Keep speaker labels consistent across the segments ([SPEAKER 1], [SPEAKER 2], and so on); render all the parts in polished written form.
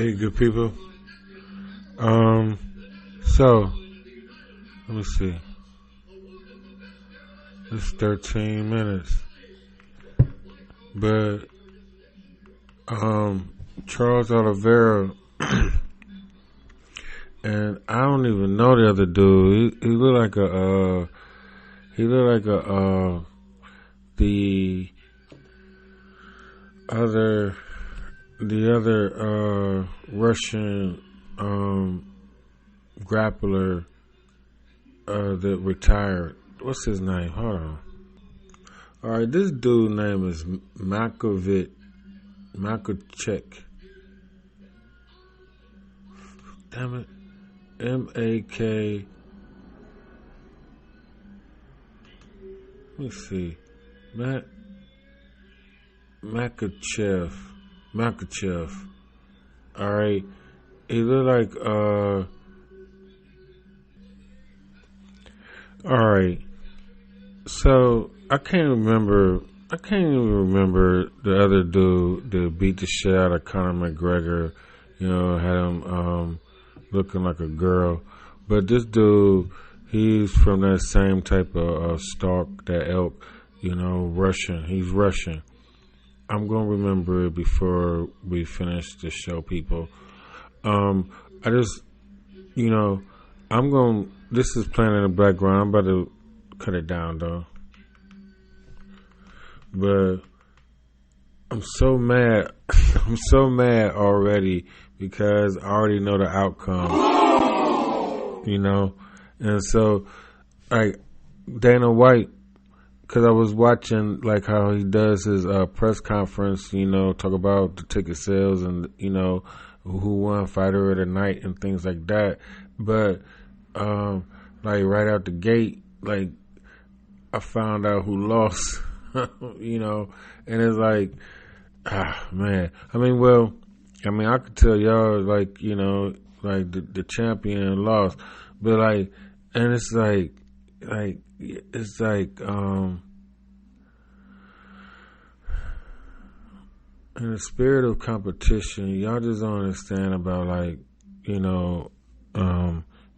[SPEAKER 1] Hey, good people. So let me see. It's 13 minutes, but Charles Oliveira, and I don't even know the other dude. He looked like the other Russian grappler that retired. What's his name? Hold on. All right, this dude's name is Makachek. Damn it. M-A-K. Let me see. Makachev. All right. He look like all right. So I can't even remember the other dude that beat the shit out of Conor McGregor. You know, had him looking like a girl. But this dude, he's from that same type of stock, that elk. You know, Russian. He's Russian. I'm gonna remember it before we finish the show, people. I just, you know, this is playing in the background. I'm about to cut it down, though. But I'm so mad. I'm so mad already because I already know the outcome, you know? And so, like, Dana White, because I was watching, like, how he does his press conference, you know, talk about the ticket sales and, you know, who won Fighter of the Night and things like that. But, like, right out the gate, like, I found out who lost, you know, and it's like, man. I could tell y'all, like, you know, like, the champion lost. But, like, and it's like, in the spirit of competition, y'all just don't understand about, like, you know,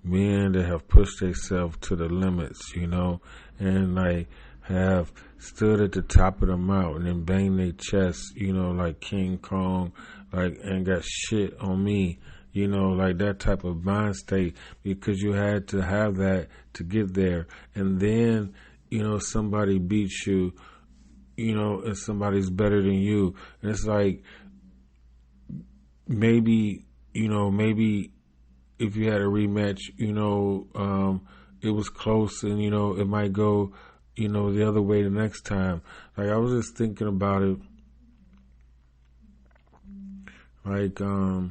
[SPEAKER 1] men that have pushed themselves to the limits, you know, and, like, have stood at the top of the mountain and banged their chest, you know, like King Kong, like, and got shit on me, you know, like that type of mind state, because you had to have that to get there. And then, you know, somebody beats you, you know, and somebody's better than you. And it's like, maybe if you had a rematch, you know, it was close and, you know, it might go, you know, the other way the next time. Like, I was just thinking about it. Like, I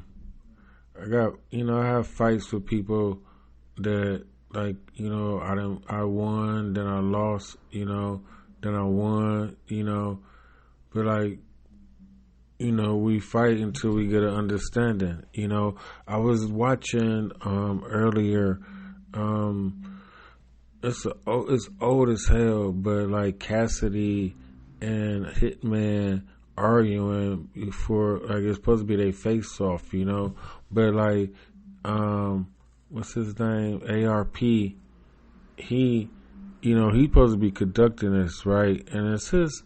[SPEAKER 1] have fights with people that, like, you know, I won, then I lost, you know, then I won, you know, but, like, you know, we fight until we get an understanding. You know, I was watching earlier. It's old as hell, but, like, Cassidy and Hitman arguing before, like, it's supposed to be their face off, you know, but, like, what's his name? ARP. He, you know, he's supposed to be conducting this, right? And it's his,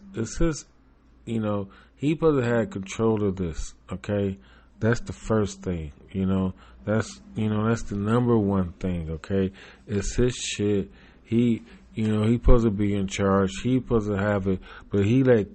[SPEAKER 1] you know, he supposed to have control of this, okay? That's the first thing, you know. That's the number one thing, okay? It's his shit. He, you know, he supposed to be in charge. He supposed to have it, but he let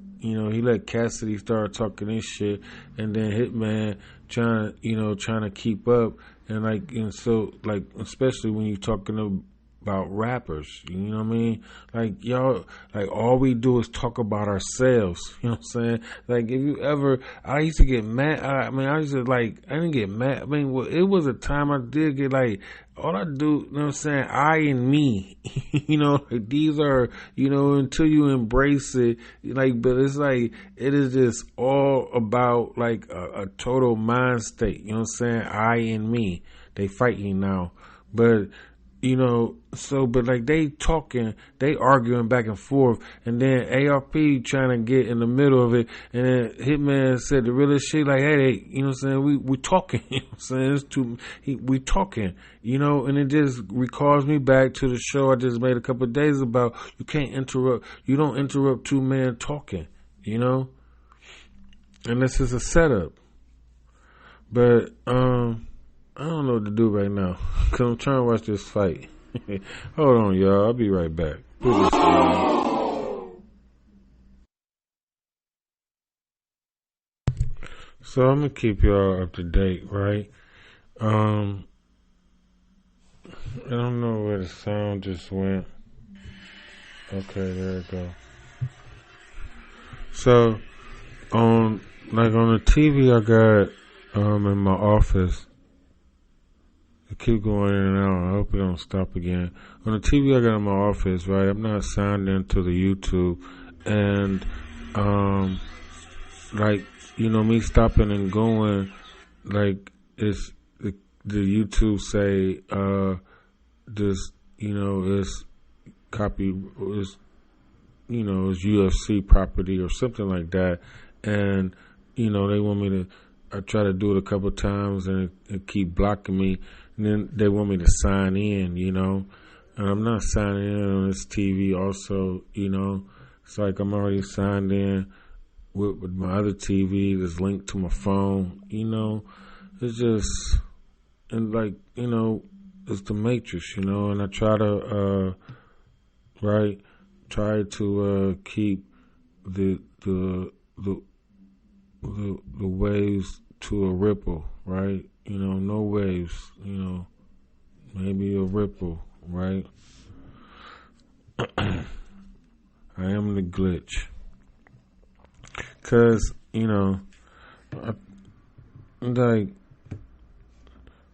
[SPEAKER 1] Cassidy start talking this shit, and then Hitman trying to keep up, and so, especially when you're talking about rappers, you know what I mean? Like, y'all, like, all we do is talk about ourselves, you know what I'm saying? Like, if you ever, I used to get mad, I didn't get mad, it was a time I did get, like, all I do, you know what I'm saying, I and me, you know, like, these are, you know, until you embrace it, like, but it's like, it is just all about, like, a total mind state, you know what I'm saying, I and me, they fighting now, but, but like they talking, they arguing back and forth, and then ARP trying to get in the middle of it, and then Hitman said the realest shit, like, hey, you know what I'm saying, we talking, you know what I'm saying, we talking, and it just recalls me back to the show I just made a couple of days about you don't interrupt two men talking, and this is a setup, but, I don't know what to do right now because I'm trying to watch this fight. Hold on, y'all. I'll be right back. So I'm going to keep y'all up to date, right? I don't know where the sound just went. Okay, there it go. So, on the TV I got in my office, I keep going in and out. I hope it don't stop again. On the TV I got in my office, right? I'm not signed into the YouTube, and me stopping and going, like it's the YouTube say this, it's copy, it's UFC property or something like that, and they want me to. I try to do it a couple of times and it keep blocking me. And then they want me to sign in, and I'm not signing in on this TV also, It's like I'm already signed in with my other TV that's linked to my phone, It's just, and like, it's the Matrix, and I try to, keep the waves to a ripple, right? No waves, maybe a ripple, right? I am the glitch. Cause, like,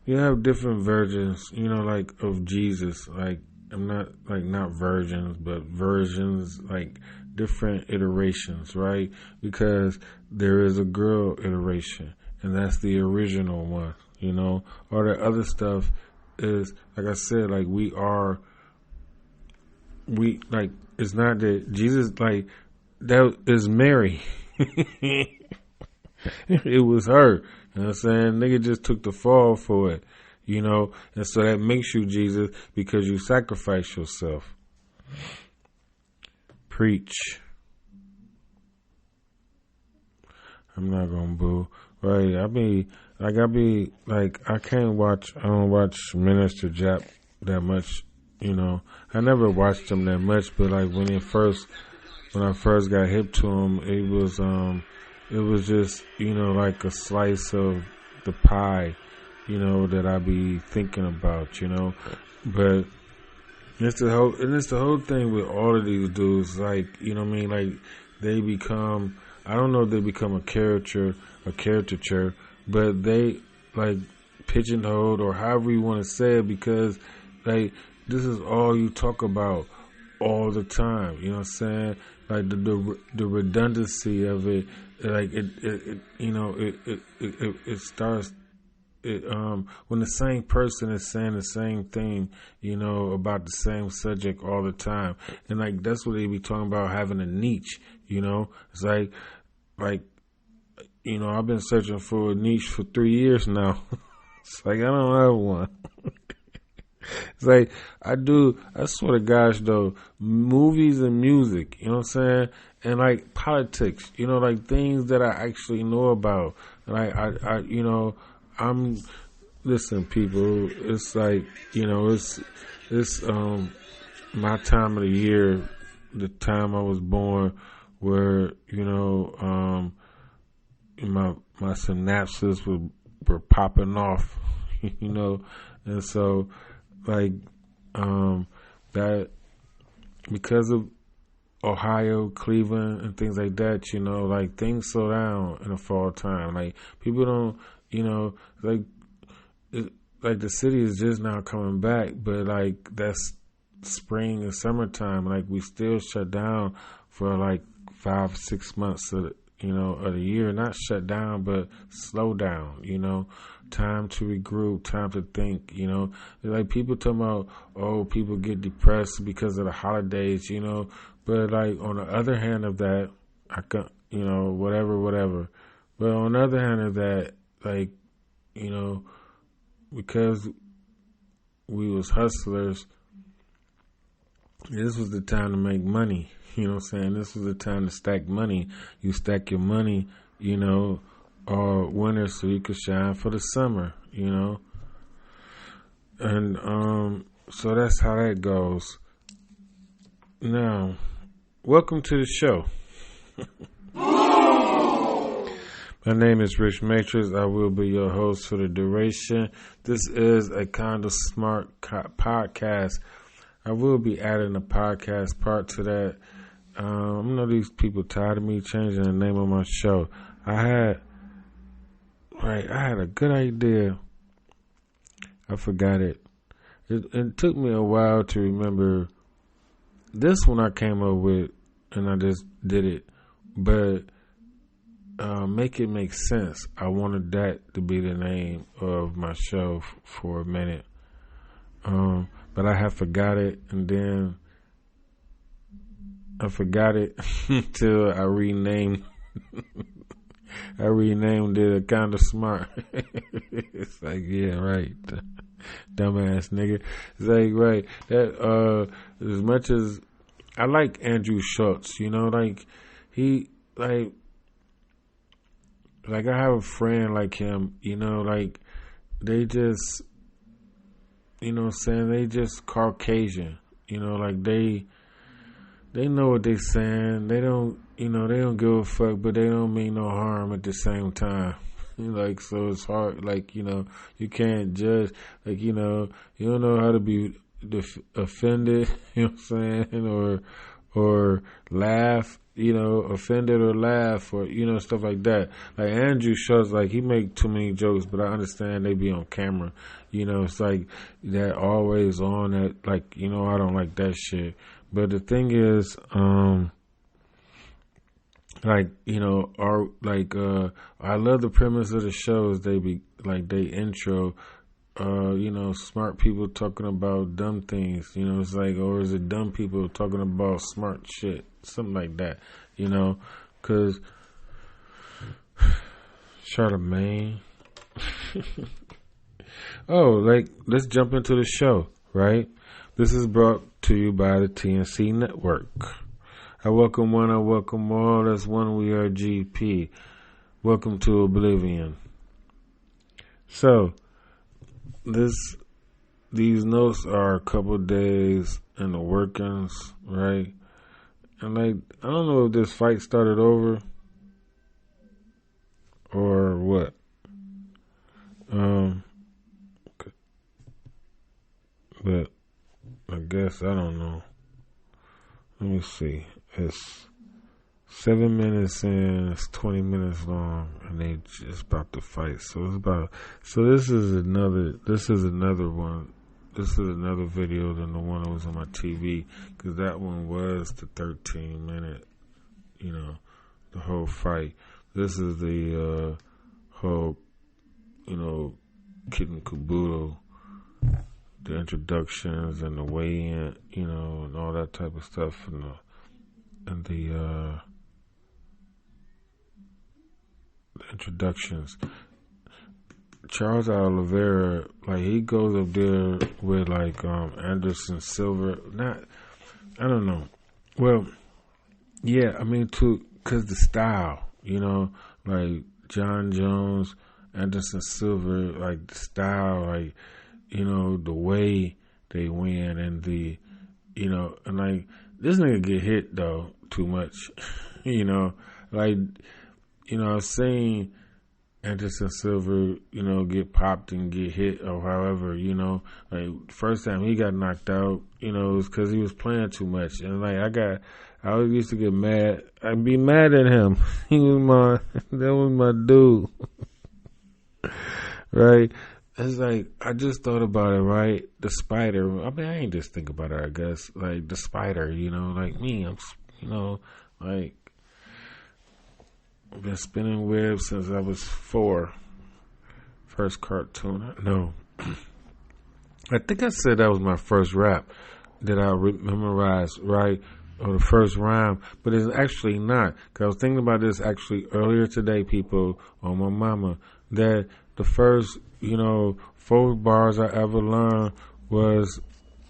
[SPEAKER 1] you have different versions, like of Jesus. Like, I'm not versions, but versions, like different iterations, right? Because there is a girl iteration, and that's the original one, All the other stuff is, like I said, like it's not that Jesus, like, that is Mary. It was her. You know what I'm saying? Nigga just took the fall for it, and so that makes you Jesus because you sacrifice yourself. Preach. I'm not gonna boo. Right. I don't watch Minister Jap that much, I never watched him that much, but like when I first got hip to him, it was just, like a slice of the pie, that I be thinking about, but it's the whole thing with all of these dudes, like, like they become, I don't know if they become a caricature, but they like pigeonholed or however you want to say it, because like this is all you talk about all the time. You know what I'm saying? Like the redundancy of it, like it starts. When the same person is saying the same thing, about the same subject all the time, and like that's what they be talking about, having a niche. It's like I've been searching for a niche for 3 years now. It's like I don't have one. It's like I swear to gosh though, movies and music, you know what I'm saying? And like politics, like things that I actually know about. Like listen, people, it's like, it's my time of the year, the time I was born, where, my synapses were popping off, and so like that, because of Ohio, Cleveland, and things like that, like things slow down in the fall time. Like people don't, like the city is just now coming back, but like that's spring and summertime. Like we still shut down for like 5-6 months of of the year. Not shut down, but slow down, time to regroup, time to think, like people talking about, oh, people get depressed because of the holidays, but like on the other hand of that, I can, whatever. But on the other hand of that, like, because we was hustlers, this was the time to make money. You know what I'm saying? This was the time to stack money. You stack your money, all winter so you could shine for the summer, And so that's how that goes. Now, welcome to the show. My name is Rich Matrix. I will be your host for the duration. This is a kind of smart podcast. I will be adding a podcast part to that. I know these people tired of me changing the name of my show. I had a good idea. I forgot it. It took me a while to remember. This one I came up with, and I just did it. But make it make sense. I wanted that to be the name of my show for a minute. But I have forgot it, and then I forgot it until I renamed. I renamed it Kind of Smart. It's like, yeah, right, dumbass nigga. It's like, right, that as much as I like Andrew Schulz, like he like I have a friend like him, like they just. You know what I'm saying? They just Caucasian. Like they know what they saying. They don't, they don't give a fuck, but they don't mean no harm at the same time. Like, so it's hard, like, you can't judge, like, you don't know how to be offended, you know what I'm saying? Or laugh, offended or laugh or, stuff like that. Like Andrew Schulz, like he make too many jokes, but I understand they be on camera. It's like that always on that, like, I don't like that shit. But the thing is, I love the premise of the shows. They be like, they intro, smart people talking about dumb things, it's like, or is it dumb people talking about smart shit? Something like that, cause Charlemagne. Oh, like, let's jump into the show, right? This is brought to you by the TNC Network. I welcome one, I welcome all. That's one, we are GP. Welcome to Oblivion. So, these notes are a couple days in the workings, right? And like, I don't know if this fight started over or what. But I guess, I don't know. Let me see. It's 7 minutes in, it's 20 minutes long, and they just about to fight. So this is another one. This is another video than the one that was on my TV, because that one was the 13-minute, the whole fight. This is the whole, kit and caboodle, the introductions and the weigh-in, and all that type of stuff, and the introductions. Charles Oliveira, like, he goes up there with like Anderson Silva. I don't know. Well, yeah, I mean, cause the style, like John Jones, Anderson Silva, like the style, like, the way they win, and the, and like, this nigga get hit though too much, like, I've seen Anderson Silva, get popped and get hit or however, like first time he got knocked out, it was because he was playing too much, and like I always used to get mad. I'd be mad at him. That was my dude, right? It's like, I just thought about it, right? The spider. I mean, I ain't just think about it, I guess. Like, the spider, like me, I'm, like, I've been spinning webs since I was 4. First cartoon. No. I think I said that was my first rap that I memorized, right? Or the first rhyme. But it's actually not. Because I was thinking about this actually earlier today, people, on my mama, that the first, 4 bars I ever learned was,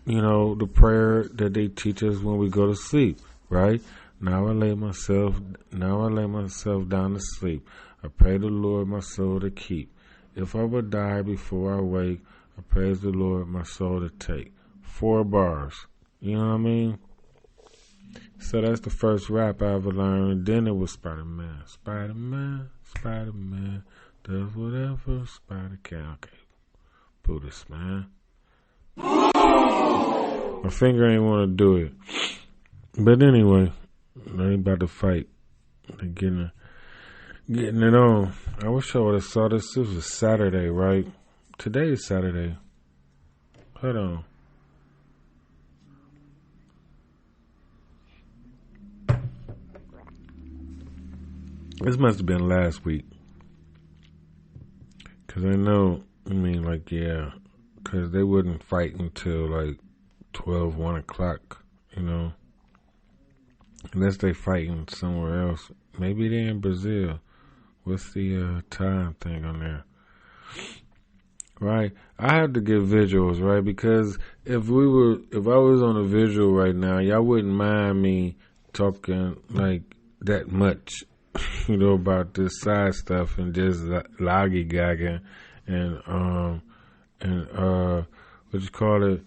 [SPEAKER 1] the prayer that they teach us when we go to sleep, right? Now I lay myself down to sleep. I pray the Lord my soul to keep. If I would die before I wake, I praise the Lord my soul to take. 4 bars. You know what I mean? So that's the first rap I ever learned. And then it was Spider-Man. Spider-Man does whatever Spider can. Okay. Buddhist, man. My finger ain't want to do it. But anyway, I ain't about to fight. They're getting it on. I wish I would have saw this. This was Saturday, right? Today is Saturday. Hold on. This must have been last week. Because I know, because they wouldn't fight until like 12, 1 o'clock, Unless they fighting somewhere else. Maybe they're in Brazil. What's the time thing on there? Right? I have to get visuals, right? Because if I was on a visual right now, y'all wouldn't mind me talking like that much, about this side stuff and just lollygagging and what you call it,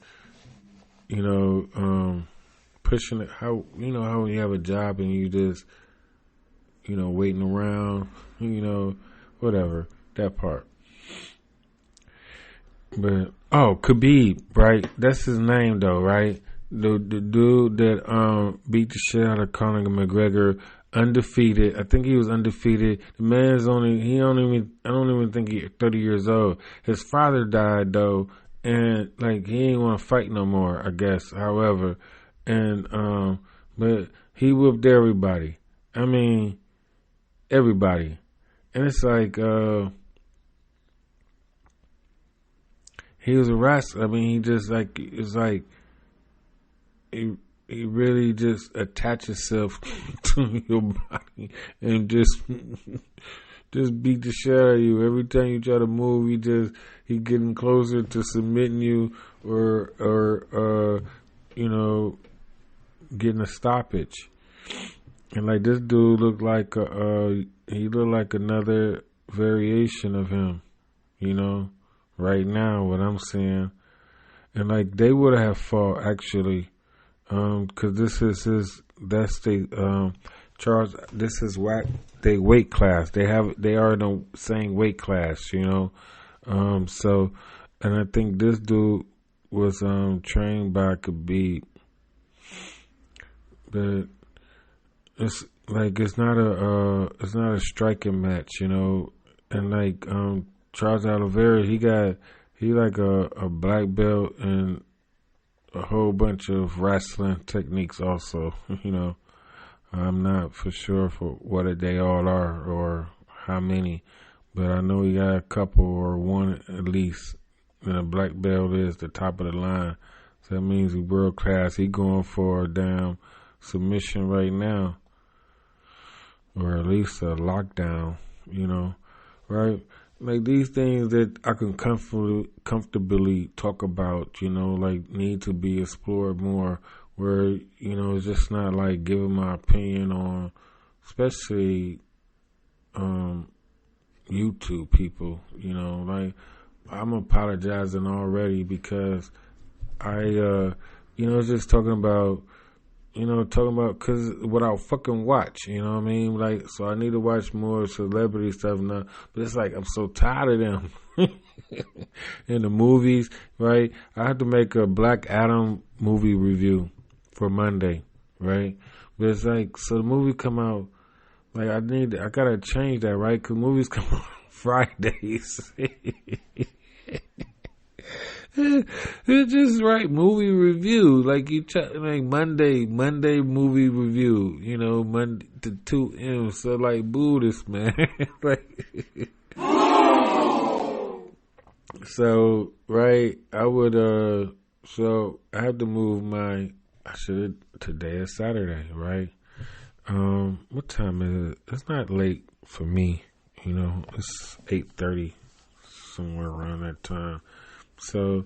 [SPEAKER 1] pushing it, how when you have a job and you just, waiting around, whatever, that part. But, Khabib, right? That's his name though, right? The dude that, beat the shit out of Conor McGregor, undefeated. I think he was undefeated. The man's I don't even think he's 30 years old. His father died though, and like, he ain't want to fight no more, I guess, however. And, but he whooped everybody. I mean, everybody. And it's like, he was a wrestler. I mean, he just like, it's like, he really just attach himself to your body and just beat the shit out of you. Every time you try to move, he getting closer to submitting you or getting a stoppage. And like, this dude looked like he looked like another variation of him, right now, what I'm seeing. And like, they would have fought actually, cause this is Charles, this is what they weight class. They are in the same weight class, so, and I think this dude was, trained by Khabib. But it's like, it's not a striking match, and like, Charles Oliveira, he like a black belt and a whole bunch of wrestling techniques also, I'm not for sure for what they all are or how many, but I know he got a couple or one at least, and a black belt is the top of the line, so that means he's world class. He going for a damn submission right now, or at least a lockdown, right? Like, these things that I can comfortably talk about, like, need to be explored more, where, it's just not like giving my opinion on, especially YouTube people, like, I'm apologizing already because it's just talking about, cause what I'll fucking watch, what I mean? Like, so I need to watch more celebrity stuff now, but it's like, I'm so tired of them in the movies, right? I have to make a Black Adam movie review for Monday, right? But it's like, so the movie come out, like, I gotta change that, right? Cause movies come out Fridays. It's just right movie review. Like like Monday movie review. You know, Monday to 2 M. So like, boo this man. Like, so right, I would. So I have to move my. I should. Today is Saturday, right? What time is it? It's not late for me. You know, it's 8:30, somewhere around that time. So,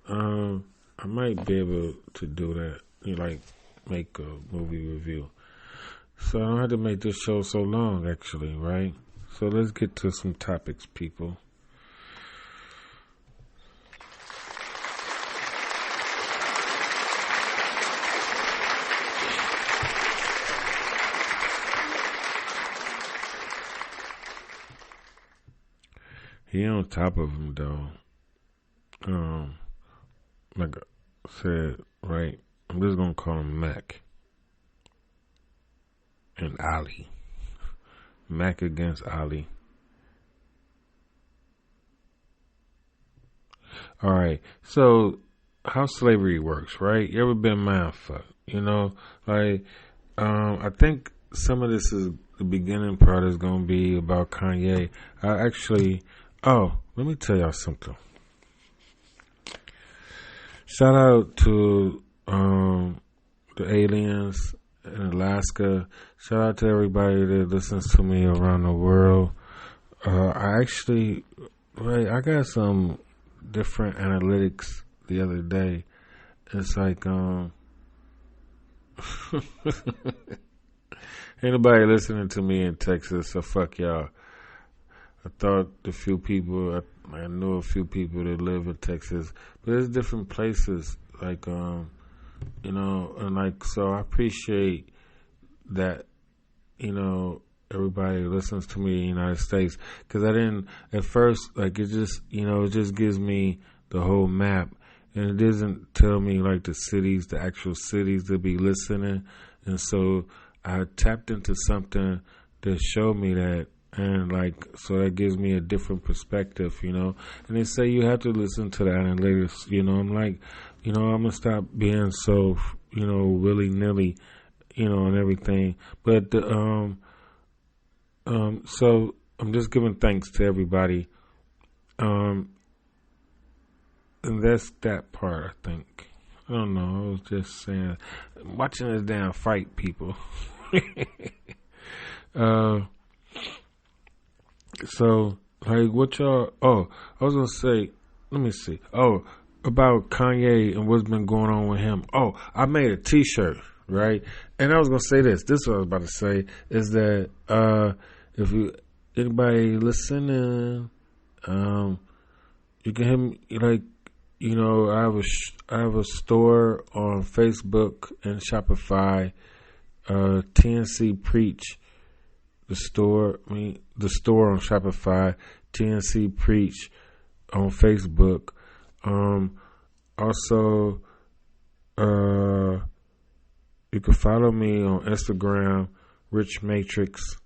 [SPEAKER 1] I might be able to do that. You know, like make a movie review. So I don't have to make this show so long, actually, right? So let's get to some topics, people. He on top of him though. Like I said, right? I'm just gonna call him Mac and Ali. Mac against Ali. All right. So how slavery works, right? You ever been mindfucked? You know, like I think some of this is the beginning part is gonna be about Kanye. I actually. Oh, let me tell y'all something. Shout out to the aliens in Alaska. Shout out to everybody that listens to me around the world. I actually, right, I got some different analytics the other day. It's like, ain't nobody listening to me in Texas, so fuck y'all. I thought I know a few people that live in Texas, but there's different places, like, you know, and like, so I appreciate that, you know, everybody listens to me in the United States, because I didn't, at first, like, it just, you know, it just gives me the whole map, and it doesn't tell me, like, the actual cities that be listening, and so I tapped into something that showed me that. And like, so that gives me a different perspective, you know. And they say you have to listen to the analytics, you know. I'm like, you know, I'm gonna stop being so, you know, willy nilly, you know, and everything. But so I'm just giving thanks to everybody, and that's that part. I think. I don't know. I was just saying, watching this damn fight, people. So, like, what y'all? Oh, I was gonna say. Let me see. Oh, about Kanye and what's been going on with him. Oh, I made a T-shirt, right? And I was gonna say this. This is what I was about to say is that if you anybody listening, you can hit me, like, you know, I have a store on Facebook and Shopify. TNC Preach. The store on Shopify, TNC Preach on Facebook. Also, you can follow me on Instagram, Rich Matrix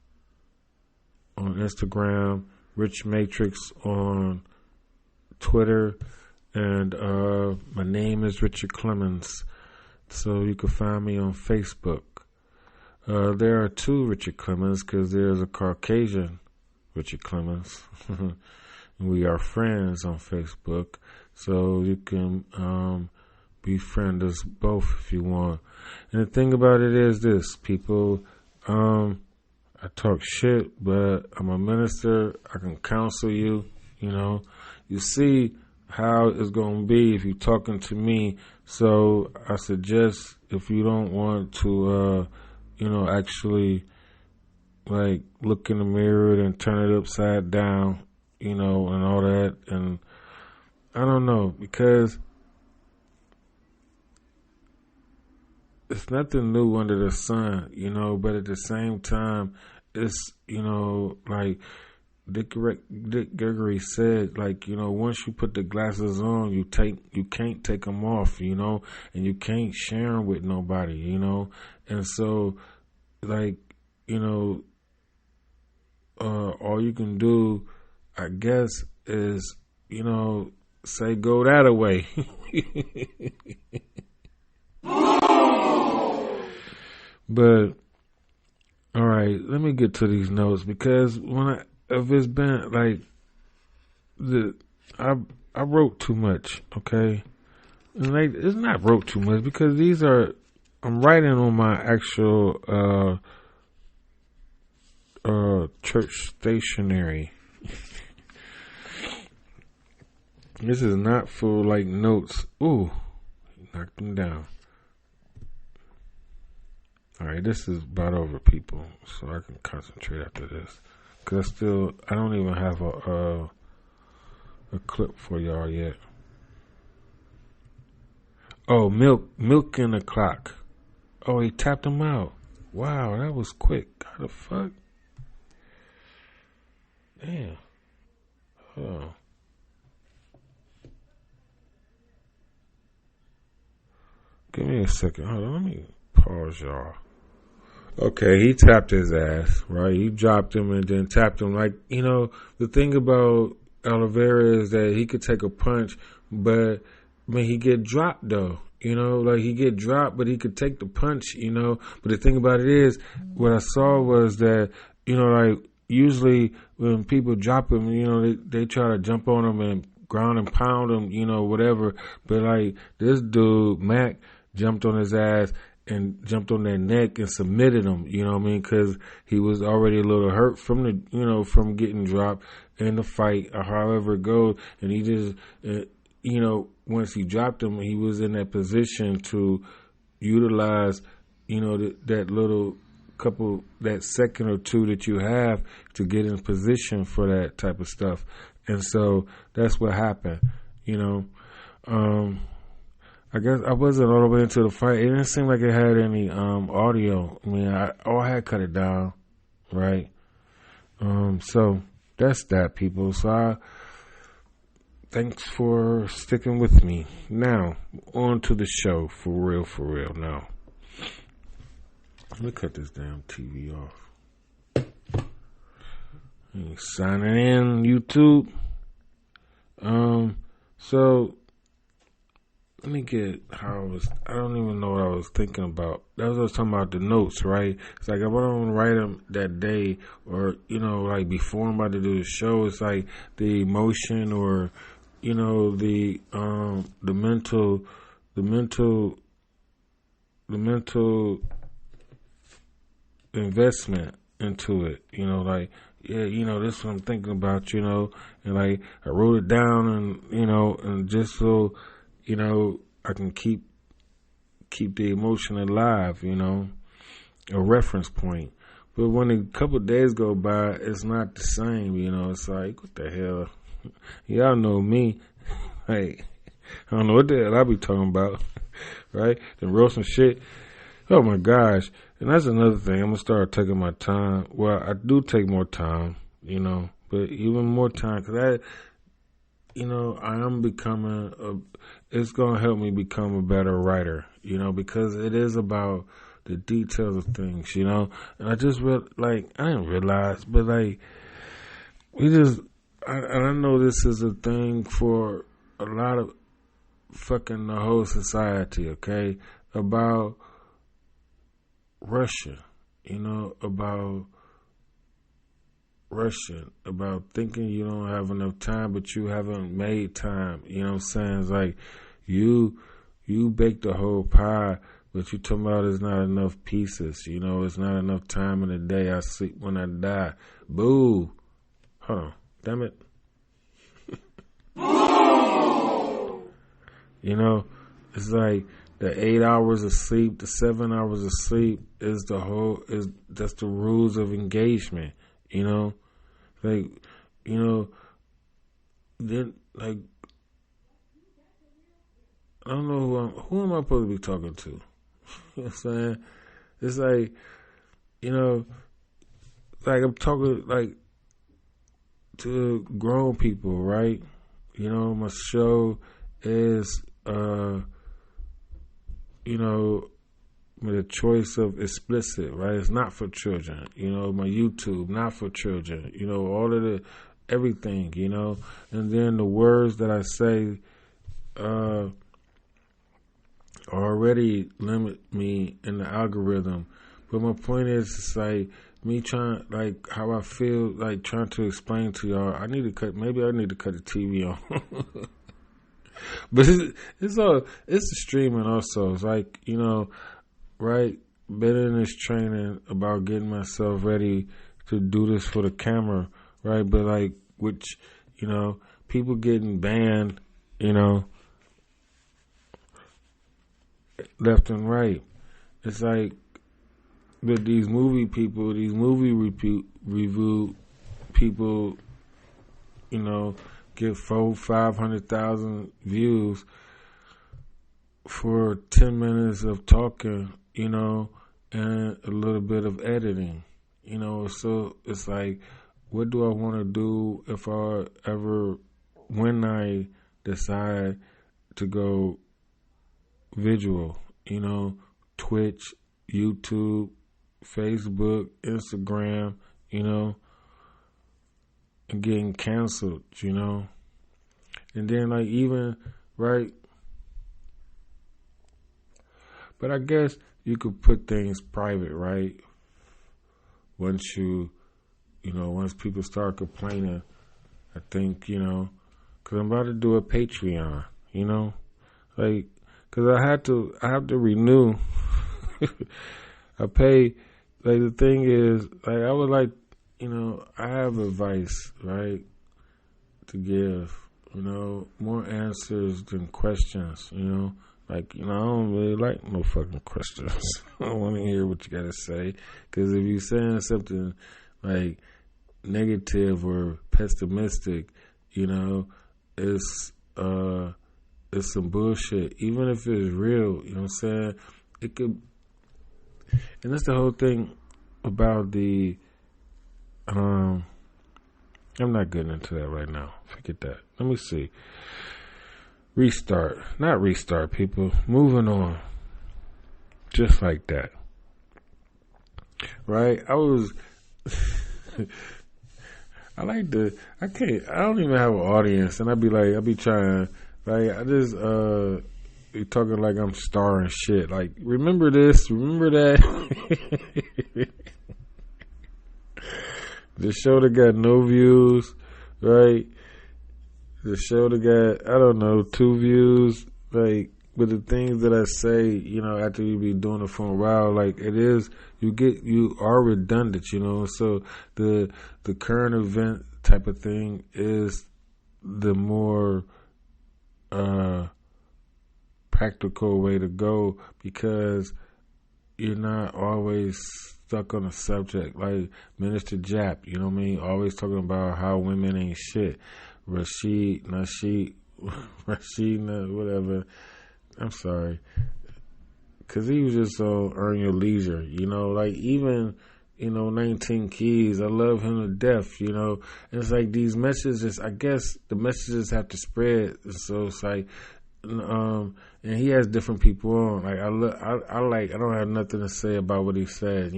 [SPEAKER 1] on Instagram, Rich Matrix on Twitter, and my name is Richard Clemens. So you can find me on Facebook. There are two Richard Clemens because there's a Caucasian Richard Clemens. We are friends on Facebook, so you can befriend us both if you want. And the thing about it is this, people, I talk shit, but I'm a minister. I can counsel you, you know. You see how it's going to be if you're talking to me. So I suggest if you don't want to, you know, actually, like, look in the mirror and turn it upside down, you know, and all that. And I don't know, because it's nothing new under the sun, you know, but at the same time, it's, you know, like Dick Gregory said, like, you know, once you put the glasses on, you can't take them off, you know, and you can't share them with nobody, you know. And so, like, you know, all you can do, I guess, is, you know, say go that away. But all right, let me get to these notes because if it's been like I wrote too much, okay, and like it's not wrote too much because I'm writing on my actual church stationery. This is not for like notes. Ooh, knocked them down. All right, this is about over, people, so I can concentrate after this. Cause I don't even have a clip for y'all yet. Oh, milking the clock. Oh, he tapped him out. Wow, that was quick. How the fuck? Damn. Oh. Give me a second. Hold on, let me pause y'all. Okay, he tapped his ass, right? He dropped him and then tapped him. Like, the thing about Oliveira is that he could take a punch, but he get dropped though. Like he get dropped, but he could take the punch, But the thing about it is, what I saw was that, like usually when people drop him, they try to jump on him and ground and pound him, whatever. But like this dude, Mac, jumped on his ass and jumped on their neck and submitted him, because he was already a little hurt from from getting dropped in the fight or however it goes. And he just, once he dropped him, he was in that position to utilize, that little that second or two that you have to get in position for that type of stuff. And so that's what happened, I guess I wasn't all the way into the fight. It didn't seem like it had any audio. I mean, I had cut it down, right? So that's that, people. So thanks for sticking with me. Now, on to the show, for real now. Let me cut this damn TV off. Signing in, YouTube. So let me get how I don't even know what I was thinking about. That was what I was talking about, the notes, right? It's like if I don't write them that day or, like before I'm about to do the show, it's like the emotion or, the mental investment into it, like, yeah, this is what I'm thinking about, and like I wrote it down and, and just so, I can keep the emotion alive, a reference point. But when a couple of days go by, it's not the same, it's like, what the hell? Y'all know me. Like, I don't know what the hell I be talking about, right? Then wrote some shit. Oh my gosh. And that's another thing. I'm going to start taking my time. Well, I do take more time, but even more time because I am becoming it's going to help me become a better writer, because it is about the details of things, and I just I didn't realize, but like, I know this is a thing for a lot of fucking the whole society, okay, about Russia, about rushing, about thinking you don't have enough time, but you haven't made time. You know what I'm saying? It's like you bake the whole pie, but you talking about there's not enough pieces. It's not enough time in the day. I sleep when I die. Boo. Hold on. Damn it. It's like the 8 hours of sleep, the 7 hours of sleep that's the rules of engagement, like, then like, I don't know who am I supposed to be talking to? You know what I'm saying? It's like, like I'm talking like to grown people, right? My show is, with a choice of explicit, right? It's not for children. My YouTube, not for children. All of everything, and then the words that I say already limit me in the algorithm. But my point is, it's like me trying, like how I feel, like trying to explain to y'all. Maybe I need to cut the TV on. But it's the streaming also. It's like, right? Been in this training about getting myself ready to do this for the camera, right? But like, which, people getting banned, left and right. It's like, but these movie people, these movie review people, get 500,000 views for 10 minutes of talking, and a little bit of editing, So it's like, what do I want to do when I decide to go visual, Twitch, YouTube, Facebook, Instagram, and getting canceled, and then like even, right? But I guess you could put things private, right? Once once people start complaining, I think, because I'm about to do a Patreon, like, because I have to renew. I pay, like, the thing is, like, I would like, I have advice, right, to give, more answers than questions, like, I don't really like no fucking questions. I don't want to hear what you got to say, because if you're saying something, like, negative or pessimistic, it's some bullshit, even if it's real, you know what I'm saying? It could, and that's the whole thing about the, I'm not getting into that right now. Forget that. Let me see. Not restart, people. Moving on. Just like that. Right? I don't even have an audience, and I be trying, like, I just, talking like I'm starring shit. Like, remember this, remember that. The show that got no views, right? The show that got, I don't know, 2 views, like, but the things that I say, after you be doing it for a while, like, it is, you are redundant, so the current event type of thing is the more, practical way to go, because you're not always stuck on a subject like Minister Jap, always talking about how women ain't shit. Rashid, whatever. I'm sorry, because he was just so earn your leisure, like even 19 Keys. I love him to death, And it's like these messages. I guess the messages have to spread, so it's like. And he has different people on. Like I don't have nothing to say about what he says,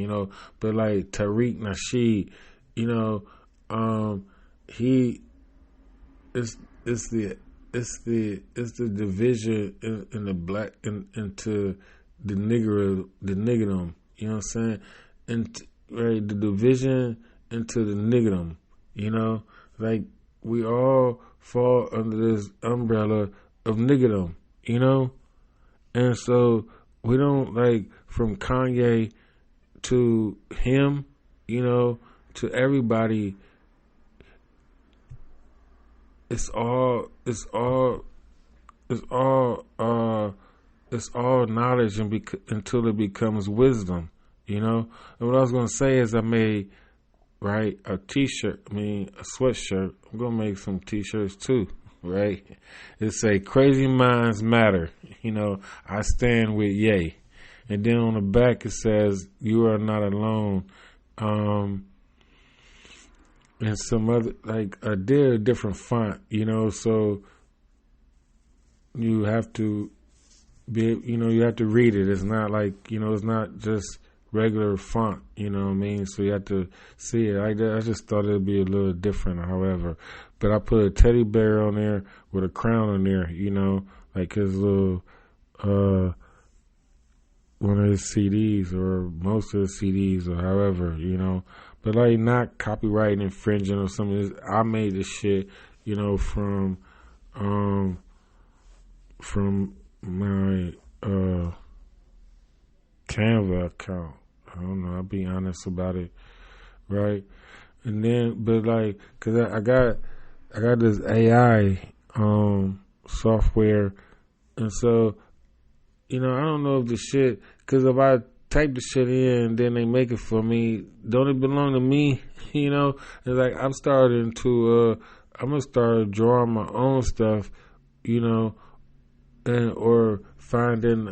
[SPEAKER 1] But like Tariq Nasheed, he it's the division in the black into the niggerdom. You know what I'm saying? And right, the division into the niggerdom. Like we all fall under this umbrella of niggerdom, and so we don't, like, from Kanye to him, to everybody. It's all knowledge until it becomes wisdom, And what I was gonna say is I made a sweatshirt. I'm gonna make some t-shirts too. Right? It say crazy minds matter. I stand with Ye. And then on the back it says you are not alone. And some other, like, I did a different font, so you have to be, you have to read it. It's not like, it's not just regular font, you know what I mean? So you have to see it. I just thought it'd be a little different, however. But I put a teddy bear on there with a crown on there, you know, like his little, one of his CDs or most of the CDs or however, you know. But like not copyright infringing or something. I made this shit, you know, from my Canva account. I don't know. I'll be honest about it, right? And then, but like, cause I got this AI software, and so you know, I don't know if the shit, cause if I type the shit in, then they make it for me. Don't it belong to me? You know, it's like I'm gonna start drawing my own stuff, you know, and or finding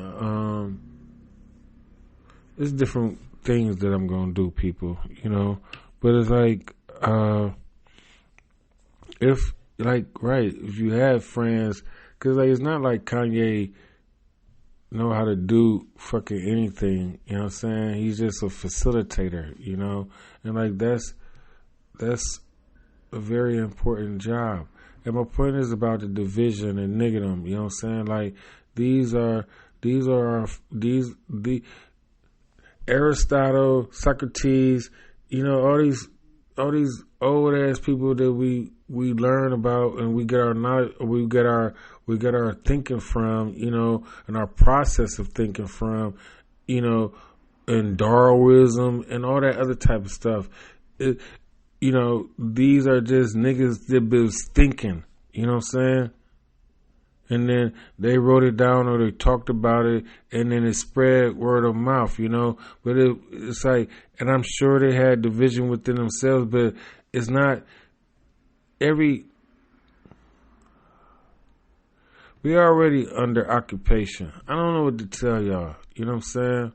[SPEAKER 1] it's different things that I'm gonna do, people, you know. But it's like if you have friends, cause like it's not like Kanye know how to do fucking anything, you know what I'm saying? He's just a facilitator, you know, and like that's a very important job. And my point is about the division and niggerdom, you know what I'm saying? Like the Aristotle, Socrates, you know, all these old ass people that we learn about and we get our knowledge, we get our thinking from, you know, and our process of thinking from, you know, and Darwinism and all that other type of stuff. You know, these are just niggas that was thinking, you know what I'm saying? And then they wrote it down or they talked about it and then it spread word of mouth, you know. But it's like, and I'm sure they had division within themselves, but it's not we already under occupation. I don't know what to tell y'all, you know what I'm saying?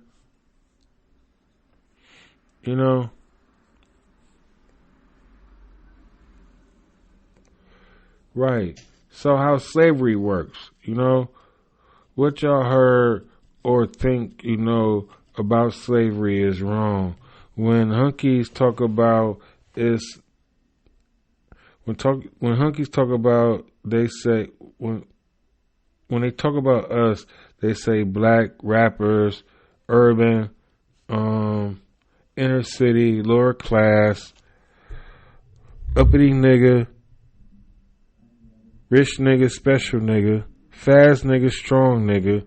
[SPEAKER 1] You know? Right. So how slavery works, you know, what y'all heard or think, you know, about slavery is wrong. When hunkies talk about when hunkies talk about, they say, when they talk about us, they say black rappers, urban, inner city, lower class, uppity nigga, rich nigga, special nigga, fast nigga, strong nigga,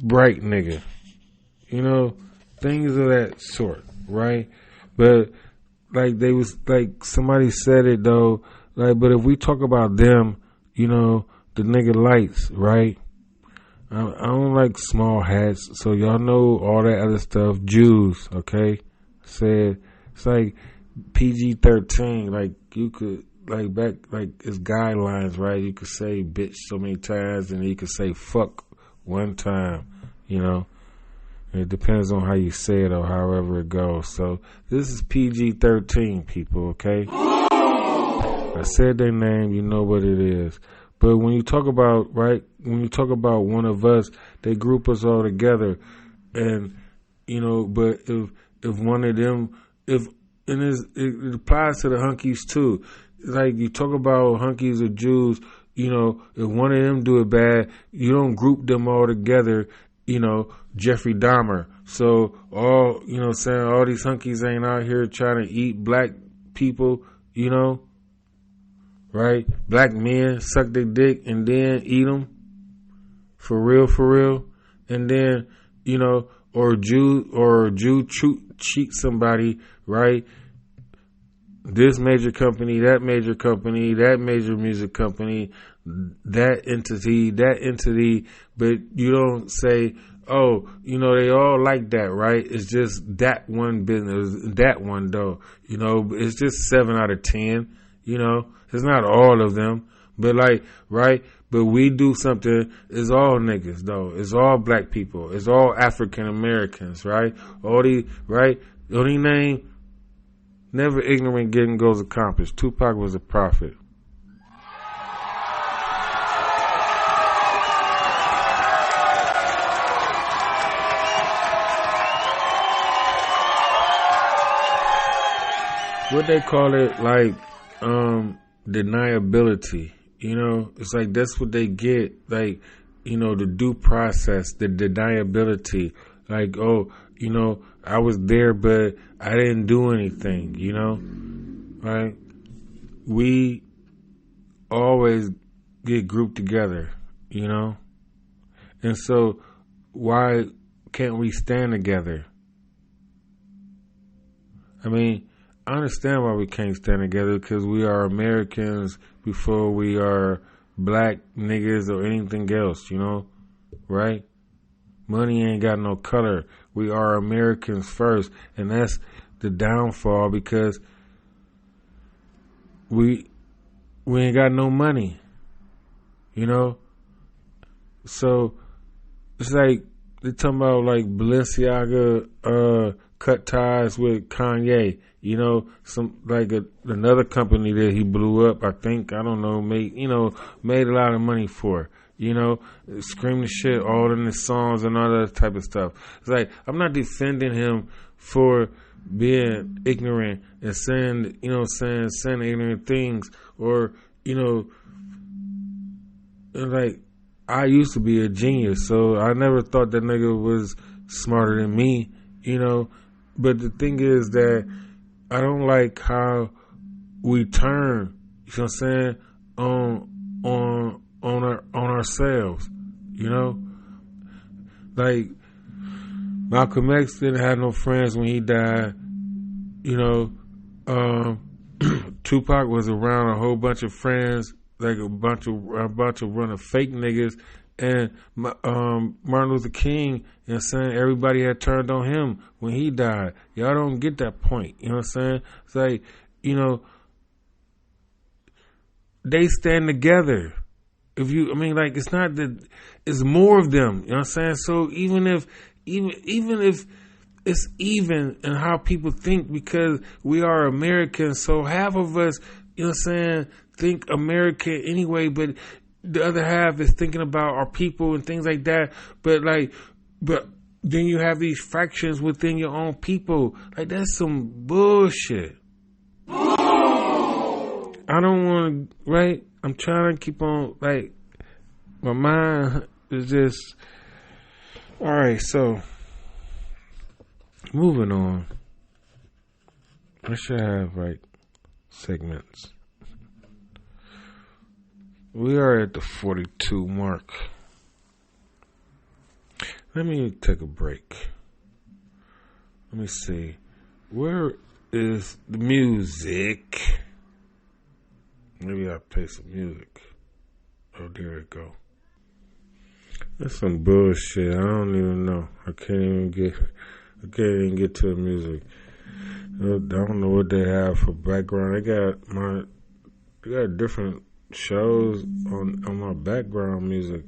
[SPEAKER 1] bright nigga. You know, things of that sort, right? But like they was like somebody said it though, like but if we talk about them, you know, the nigga lights, right? I don't like small hats, so y'all know all that other stuff. Jews, okay? Said it's like PG-13, like you could like back like it's guidelines, right? You could say bitch so many times and you could say fuck one time, you know. It depends on how you say it or however it goes. So this is PG-13, people, okay? I said their name, you know what it is. But when you talk about, right, when you talk about one of us, they group us all together. And, you know, but if one of them, it applies to the hunkies too. Like you talk about hunkies or Jews, you know, if one of them do it bad, you don't group them all together, you know, Jeffrey Dahmer. So all, you know what I'm saying, all these hunkies ain't out here trying to eat black people, you know, right? Black men suck their dick and then eat them. For real. And then, you know, or a Jew cheat somebody, right? This major company, that major company, that major music company, that entity, but you don't say, oh, you know, they all like that, right? It's just that one business, that one though, you know, it's just 7 out of 10, you know, it's not all of them, but like, right? But we do something, it's all niggas though, it's all black people, it's all African Americans, right? All these, right? Only name, never ignorant getting goes accomplished. Tupac was a prophet. what they call it, like, deniability. You know, it's like that's what they get, like, you know, the due process, the deniability. Like, oh, you know, I was there, but I didn't do anything, you know, right? We always get grouped together, you know? And so why can't we stand together? I mean, I understand why we can't stand together, because we are Americans before we are black niggas or anything else, you know? Right? Money ain't got no color. We are Americans first. And that's the downfall, because we ain't got no money, you know? So it's like they're talking about, like, Balenciaga cut ties with Kanye, you know, some like another company that he blew up, I think, I don't know, made a lot of money for, you know, screaming shit all in his songs and all that type of stuff. It's like, I'm not defending him for being ignorant and saying ignorant things, or, you know, like, I used to be a genius, so I never thought that nigga was smarter than me, you know. But the thing is that I don't like how we turn, you know what I'm saying, on ourselves, you know. Like, Malcolm X didn't have no friends when he died, you know. Tupac was around a whole bunch of friends, like a bunch of run of fake niggas, and Martin Luther King, you know what I'm saying, everybody had turned on him when he died. Y'all don't get that point, you know what I'm saying? It's like, you know, they stand together. It's not that, it's more of them, you know what I'm saying? So even if it's even in how people think, because we are Americans, so half of us, you know what I'm saying, think American anyway, but the other half is thinking about our people and things like that. But then you have these fractions within your own people. Like, that's some bullshit. I don't want to, right? I'm trying to keep on, like, my mind is just, all right, so moving on. I should have, like, segments. We are at the 42 mark. Let me take a break. Let me see. Where is the music? Maybe I'll play some music. Oh, there it go. That's some bullshit. I don't even know. I can't even get to the music. I don't know what they have for background. They got different shows on my background music.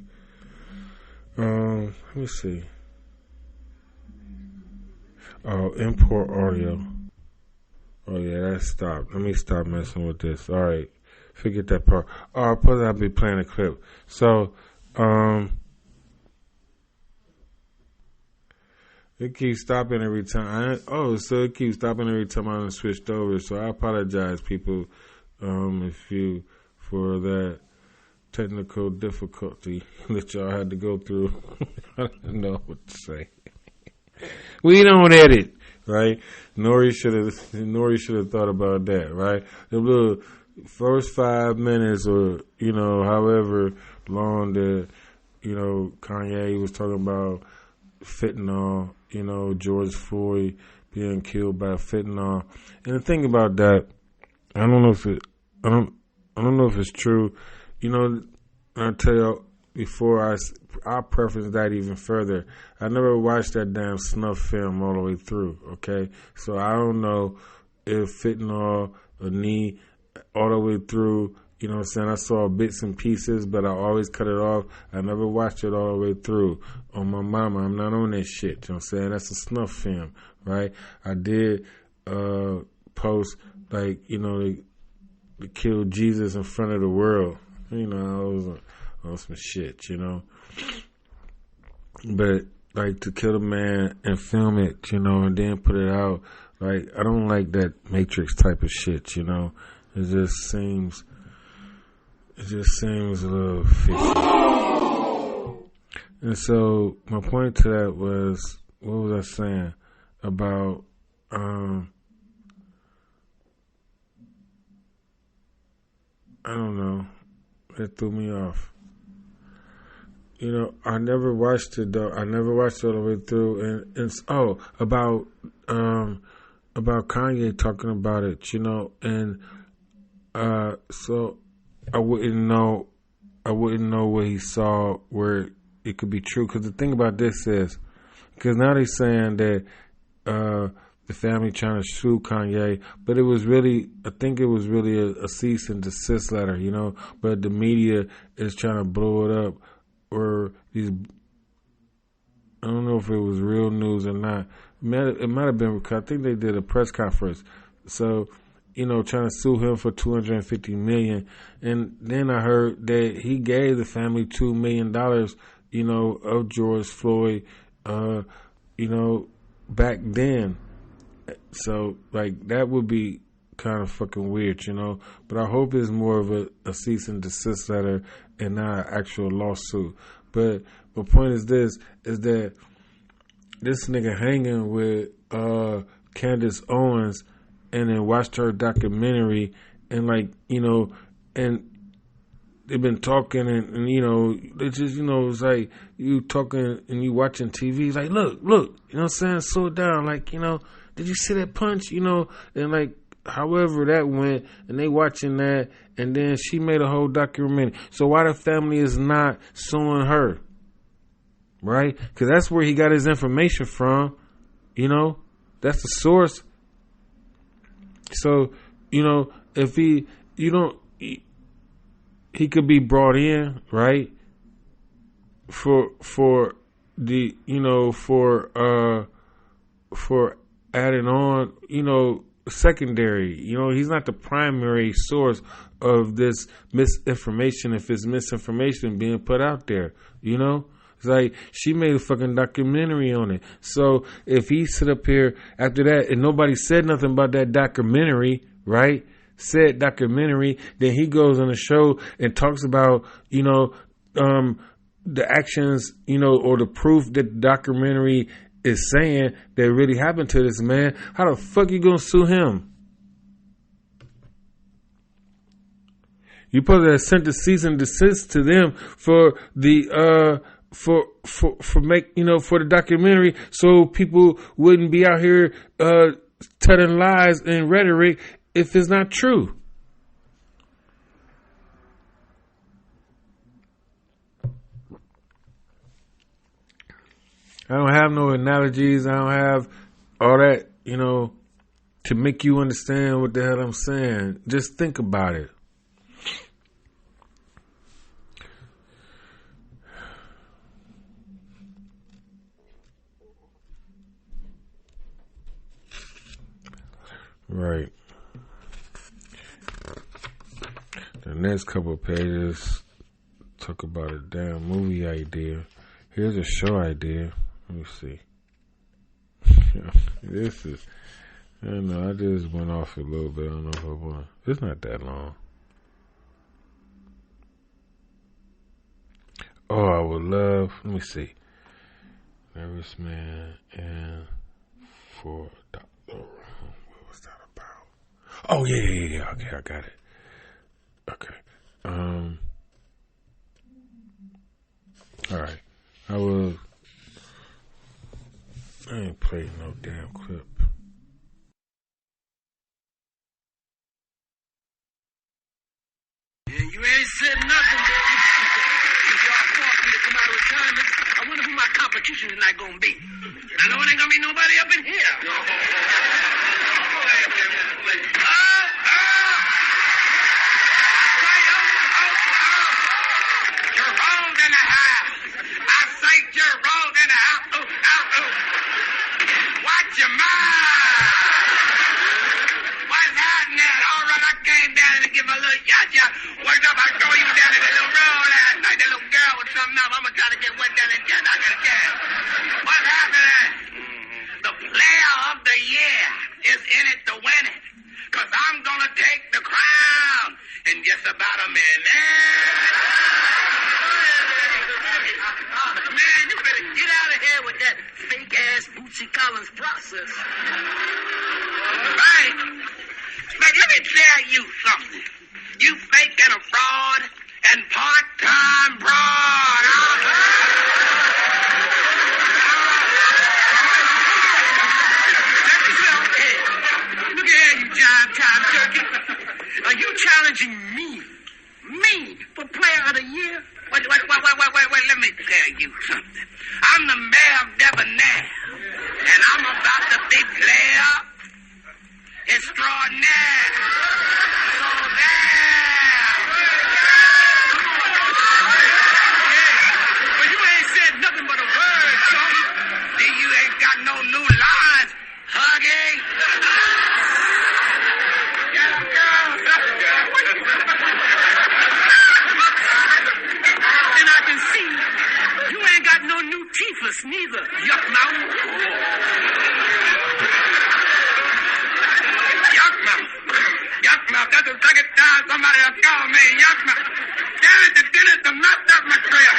[SPEAKER 1] Let me see. Oh, import audio. Oh yeah, that stopped. Let me stop messing with this. All right, forget that part. Oh, I'll be playing a clip. So, it keeps stopping every time. It keeps stopping every time I switched over. So I apologize, people, for that technical difficulty that y'all had to go through. I don't know what to say. We don't edit, right? Nori should have thought about that, right? The little first 5 minutes, or, you know, however long that, you know, Kanye was talking about fentanyl, you know, George Floyd being killed by fentanyl. And the thing about that, I don't know if it's true. You know, I'll tell you before I preference that even further. I never watched that damn snuff film all the way through, okay? So I don't know if fentanyl or knee all the way through, you know what I'm saying? I saw bits and pieces, but I always cut it off. I never watched it all the way through. On my mama, I'm not on that shit, you know what I'm saying? That's a snuff film, right? I did post, like, you know, they killed Jesus in front of the world. You know, I was on some shit, you know. But, like to kill a man and film it, and then put it out. Like, I don't like that Matrix type of shit, It just seems a little fishy. And so my point to that was, what was I saying about I don't know. It threw me off. I never watched it though. I never watched it all the way through. And it's about Kanye talking about it, and so I wouldn't know what he saw where it could be true. Because the thing about this is, because now they're saying that the family trying to sue Kanye, but I think it was really a cease and desist letter, but the media is trying to blow it up, or these, I don't know if it was real news or not. It might have been, because I think they did a press conference. So, trying to sue him for $250 million. And then I heard that he gave the family $2 million, of George Floyd, back then. So, like, that would be kind of fucking weird, But I hope it's more of a cease and desist letter and not an actual lawsuit. But my point is this, is that this nigga hanging with Candace Owens and then watched her documentary and and they've been talking and it's just, it's like you talking and you watching TV. It's like, look, you know what I'm saying? Slow it down. Like, did you see that punch? And like, however that went, and they watching that, and then she made a whole documentary. So why the family is not suing her? Right? Because that's where he got his information from. That's the source. So, if he could be brought in, right? For the, for adding on, secondary. He's not the primary source of this misinformation, if it's misinformation being put out there, It's like, she made a fucking documentary on it. So if he sit up here after that and nobody said nothing about that documentary, right? Said documentary, then he goes on the show and talks about, the actions, or the proof that the documentary is saying that really happened to this man. How the fuck you gonna sue him? You supposed to have sent the cease and desist to them for the for the documentary, so people wouldn't be out here telling lies and rhetoric if it's not true. I don't have no analogies. I don't have all that, to make you understand what the hell I'm saying. Just think about it. Right. The next couple of pages talk about a damn movie idea. Here's a show idea. Let me see. This is, I don't know, I just went off a little bit. I don't know if I want. It's not that long. Oh, I would love, let me see. Nervous Man and for Dr. What was that about? Oh, yeah. Okay, I got it. Okay. All right. I ain't played no damn clip.
[SPEAKER 2] Yeah, you ain't said nothing, baby. If y'all force me to come out of retirement, I wonder who my competition tonight gonna be. I know it ain't gonna be nobody up in here. No. Jerome's in the house. I say Jerome's in the house. Watch your mouth. What's happening? All right, I came down to give a little ya-ya. Worked up, I throw you down in the little road last night. That little girl was something up. I'm gonna try to get wet down in there. I gotta get. Just about a minute. Man, you better get out of here with that fake-ass Bootsy Collins process. Right? Man, let me tell you something. You fake and a fraud and part-time broad. Look here, you jive-time turkey. Are you challenging me? Me for player of the year? Wait, let me tell you something. I'm the mayor of Debonair, and I'm about to be player extraordinaire. So there. But you ain't said nothing but a word, Tony. See, you ain't got no new lines, Huggy. Get up, girl. And I can see you ain't got no new teethus neither, yuck mouth. Yuck mouth. Yuck mouth. That's the second time somebody has called me yuck mouth. Damn it, the dentist done messed up my crib.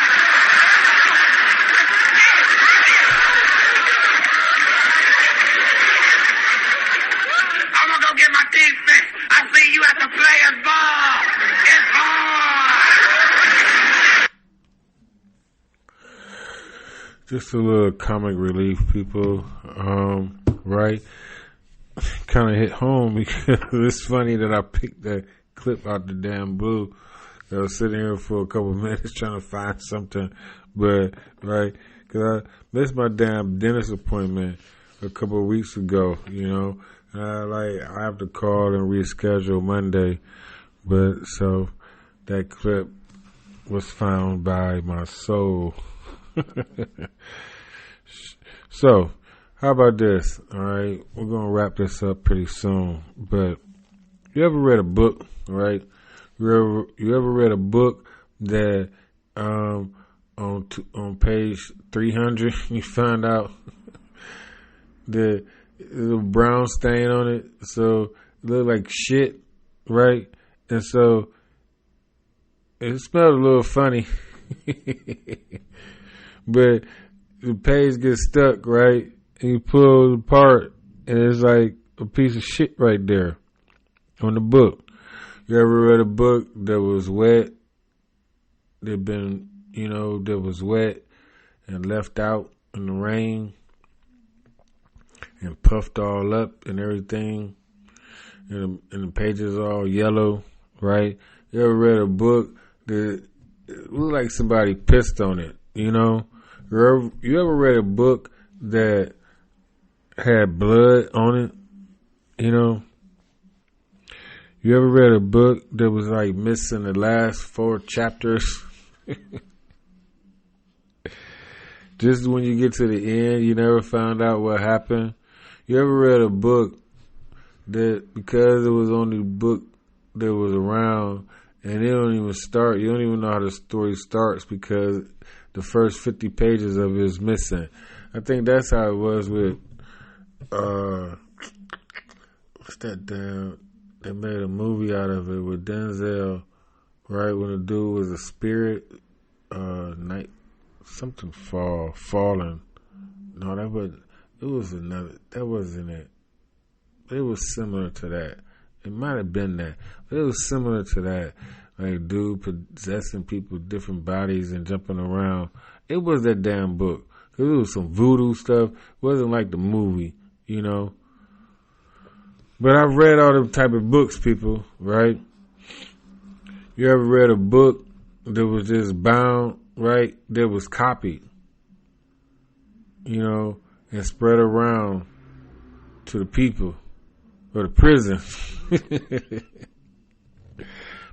[SPEAKER 2] I'm gonna go get my teeth fixed. I'll see you at the players' ball. It's on.
[SPEAKER 1] Just a little comic relief, people. Right? Kind of hit home because it's funny that I picked that clip out the damn blue. I was sitting here for a couple of minutes trying to find something, but right, because I missed my damn dentist appointment a couple of weeks ago. You know, I have to call and reschedule Monday, but so that clip was found by my soul. So, how about this? All right, we're gonna wrap this up pretty soon. But you ever read a book, right? You ever read a book that on page 300 you find out the little brown stain on it, so it looked like shit, right? And so it smelled a little funny. But the page gets stuck, right? And you pull it apart, and it's like a piece of shit right there on the book. You ever read a book that was wet? That was wet and left out in the rain and puffed all up and everything, and the pages are all yellow, right? You ever read a book that looked like somebody pissed on it, you know? You ever read a book that had blood on it, you know? You ever read a book that was like missing the last 4 chapters? Just when you get to the end, you never found out what happened. You ever read a book that because it was the only book that was around and it don't even start, you don't even know how the story starts because the first 50 pages of it is missing. I think that's how it was with, what's that damn, they made a movie out of it with Denzel, right? When the dude was a spirit, night, something fallen. No, that wasn't it. It was similar to that. It might have been that. But it was similar to that. Like dude possessing people, different bodies and jumping around. It was that damn book. Cause it was some voodoo stuff. It wasn't like the movie, you know. But I've read all them type of books, people, right? You ever read a book that was just bound, right? That was copied, you know, and spread around to the people or the prison.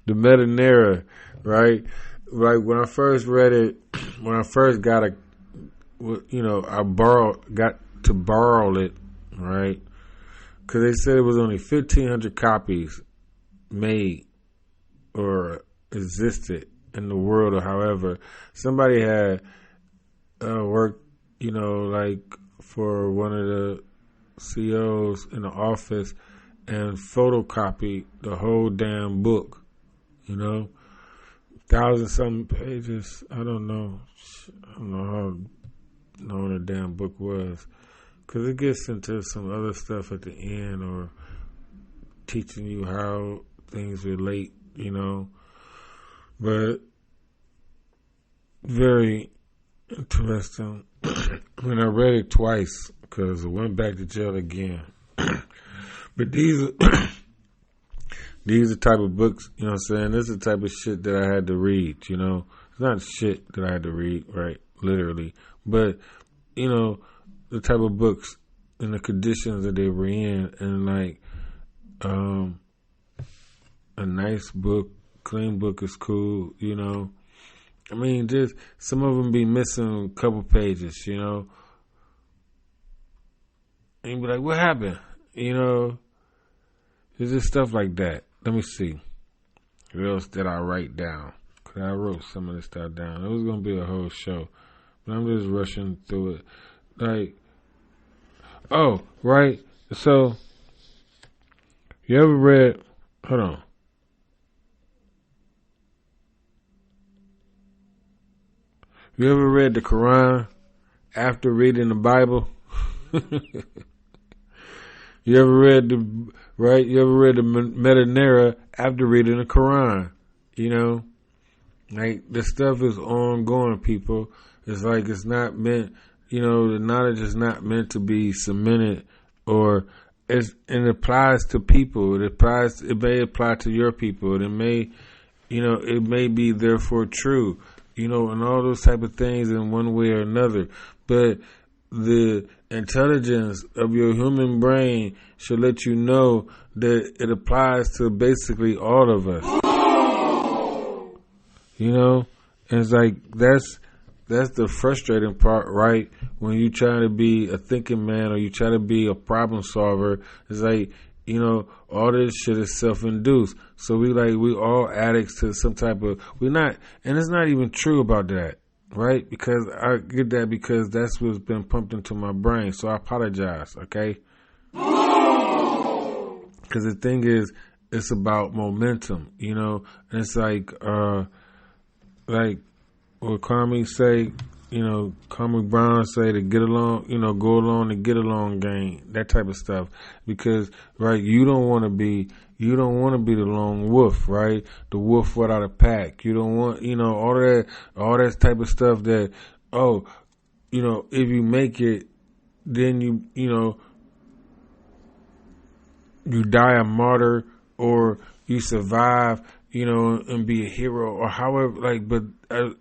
[SPEAKER 1] The Metanera, right? Like when I first read it, when I first got I got to borrow it, right? Because they said it was only 1,500 copies made or existed in the world, or however. Somebody had worked, like for one of the CEOs in the office and photocopied the whole damn book, You know, 1,000-something pages. I don't know how long the damn book was, because it gets into some other stuff at the end, or teaching you how things relate. You know, but very interesting. When I read it twice, because I went back to jail again. But these are the type of books, you know what I'm saying? This is the type of shit that I had to read, you know? It's not shit that I had to read, right? Literally. But, you know, the type of books and the conditions that they were in, and like, a nice book, clean book is cool, you know? I mean, just some of them be missing a couple pages, you know? And you be like, what happened? You know? It's just stuff like that. Let me see. What else did I write down? Because I wrote some of this stuff down. It was going to be a whole show. But I'm just rushing through it. Like, oh, right. So, you ever read, hold on. You ever read the Quran after reading the Bible? You ever read You ever read the Metanera after reading the Quran? You know, like, the stuff is ongoing, people. It's like, it's not meant, you know, the knowledge is not meant to be cemented, and it applies to people. It may apply to your people. It may, you know, it may be therefore true, you know, and all those type of things in one way or another. But the intelligence of your human brain should let you know that it applies to basically all of us. You know? And it's like, that's the frustrating part, right? When you try to be a thinking man, or you try to be a problem solver, it's like, you know, all this shit is self-induced. So we all addicts to some type of, and it's not even true about that. Right? Because I get that, because that's what's been pumped into my brain. So I apologize, okay? Because the thing is, it's about momentum, you know? And it's like what Kwame say, you know, Kwame Brown say, to get along, you know, go along to get along game, that type of stuff. Because, right, you don't want to be the lone wolf, right? The wolf without a pack. You don't want, you know, all that type of stuff that, oh, you know, if you make it, then you know, you die a martyr, or you survive, you know, and be a hero, or however, like, but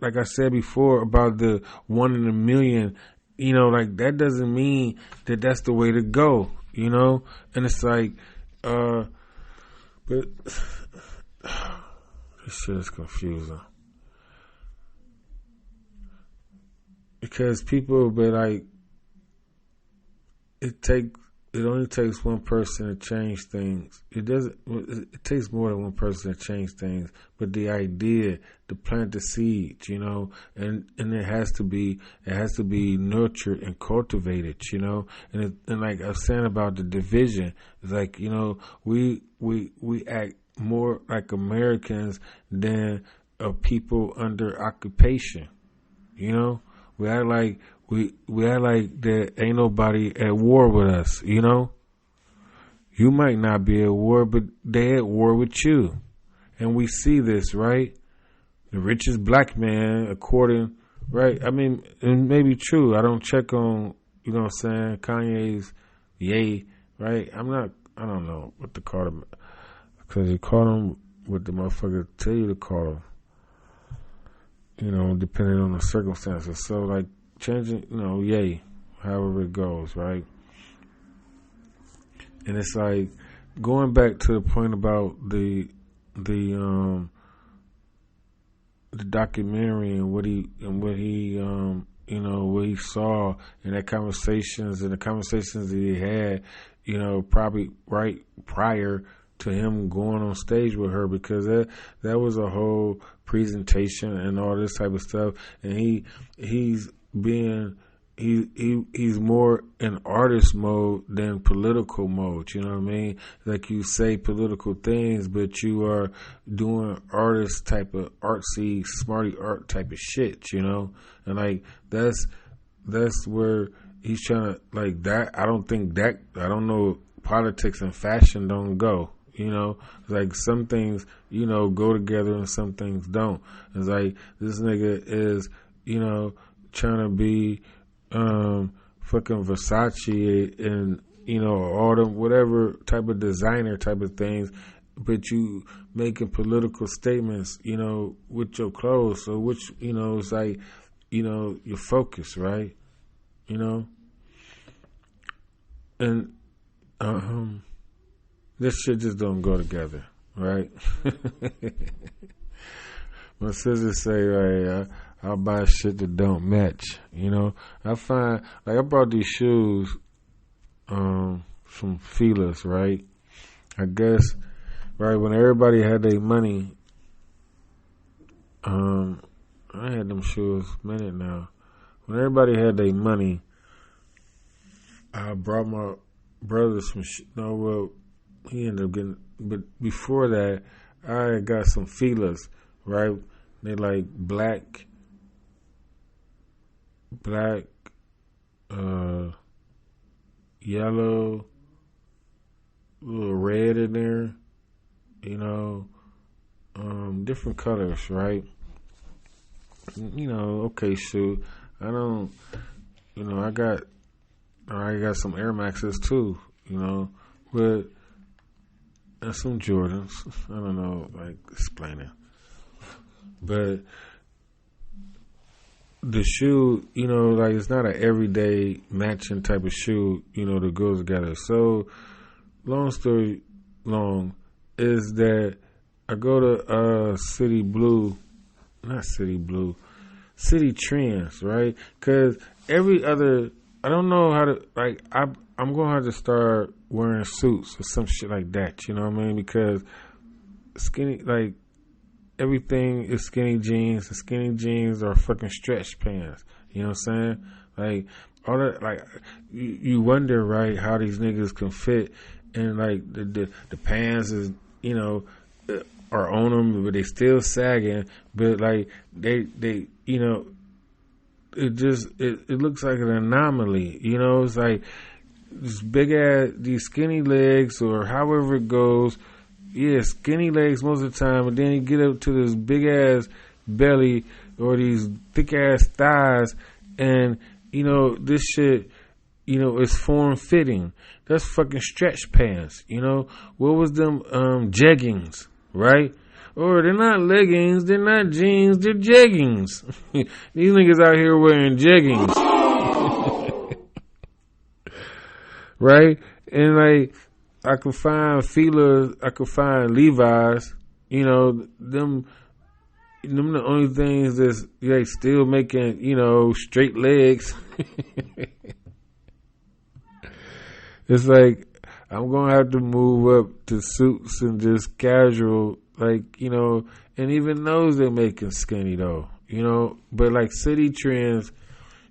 [SPEAKER 1] like I said before about the 1 in a million, you know, like, that doesn't mean that that's the way to go, you know? And it's like, but this shit is confusing, because people be like, it only takes one person to change things. It takes more than one person to change things, but the idea, to plant the seeds, you know, and it has to be nurtured and cultivated, you know, and like I was saying about the division, it's like, you know, we act more like Americans than people under occupation, you know. We act like there ain't nobody at war with us, you know? You might not be at war, but they at war with you. And we see this, right? The richest black man, according, right? I mean, it may be true. I don't check on, you know what I'm saying, Kanye's Ye, right? I don't know what to call him. Because you call him what the motherfucker tell you to call him. You know, depending on the circumstances. So, like, changing, you know, Ye, however it goes, right? And it's like, going back to the point about the documentary and what he you know, what he saw in the conversations that he had, you know, probably right prior to him going on stage with her, because that was a whole presentation and all this type of stuff, and he's being, he's more in artist mode than political mode. You know what I mean? Like you say political things, but you are doing artist type of artsy, smarty art type of shit. You know, and like that's where he's trying to like that. I don't know. Politics and fashion don't go. You know, like some things, you know, go together and some things don't. It's like this nigga is, you know, trying to be fucking Versace and, you know, all them whatever type of designer type of things, but you making political statements, you know, with your clothes. So which, you know, it's like, you know, your focus, right? You know? And this shit just don't go together, right? My sisters say, right, I'll buy shit that don't match. You know, I find like I bought these shoes from Feelers, right? I guess right when everybody had their money, I had them shoes a minute now. When everybody had their money, I brought my brother some he ended up getting, but before that, I got some Feelers, right? They like black, yellow, a little red in there, you know, different colors, right? You know, okay, shoot, I don't, you know, I got some Air Maxes too, you know, but and some Jordans. I don't know, like explaining, but the shoe, you know, like it's not an everyday matching type of shoe, you know, that goes together. So, long story long is that I go to City Trends, right? Because every other, I don't know how to, like, I'm going to have to start wearing suits or some shit like that, you know what I mean? Because skinny, like, everything is skinny jeans, and skinny jeans are fucking stretch pants, you know what I'm saying? Like, all that, like, you wonder, right, how these niggas can fit, and, like, the pants is, you know, are on them, but they still sagging, but, like, they you know, it looks like an anomaly, you know? It's like this big ass, these skinny legs, or however it goes. Yeah, skinny legs most of the time, and then you get up to this big ass belly or these thick ass thighs, and you know this shit, you know, is form fitting. That's fucking stretch pants, you know. What was them jeggings, right? Or they're not leggings, they're not jeans, they're jeggings. These niggas out here wearing jeggings. Right? And like, I could find Feelers, I could find Levi's, you know, them the only things that's like still making, you know, straight legs. It's like, I'm going to have to move up to suits and just casual, like, you know, and even those they're making skinny though, you know, but like City Trends,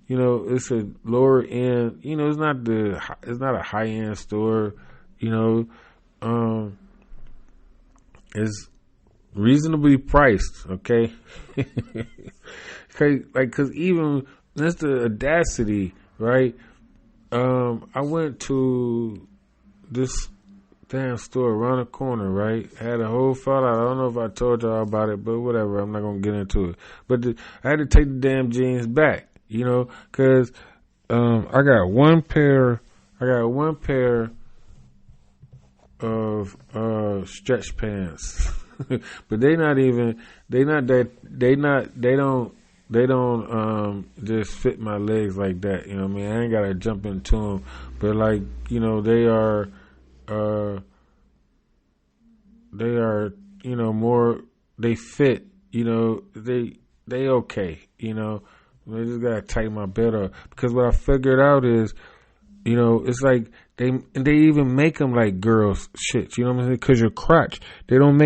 [SPEAKER 1] you know, it's a lower end, you know, it's not a high end store, you know, it's reasonably priced, okay? Cause even, that's the audacity, right? I went to this damn store around the corner, right? Had a whole fallout. I don't know if I told y'all about it, but whatever. I'm not gonna get into it. But I had to take the damn jeans back, you know, cause I got one pair of stretch pants, but they don't just fit my legs like that, you know what I mean? I ain't gotta jump into them, but like, you know, they are, you know, more, they fit, you know, they okay, you know, I just gotta tighten my belt up, because what I figured out is, you know, it's like They even make them like girls shit. You know what I'm saying? Because your crotch, they don't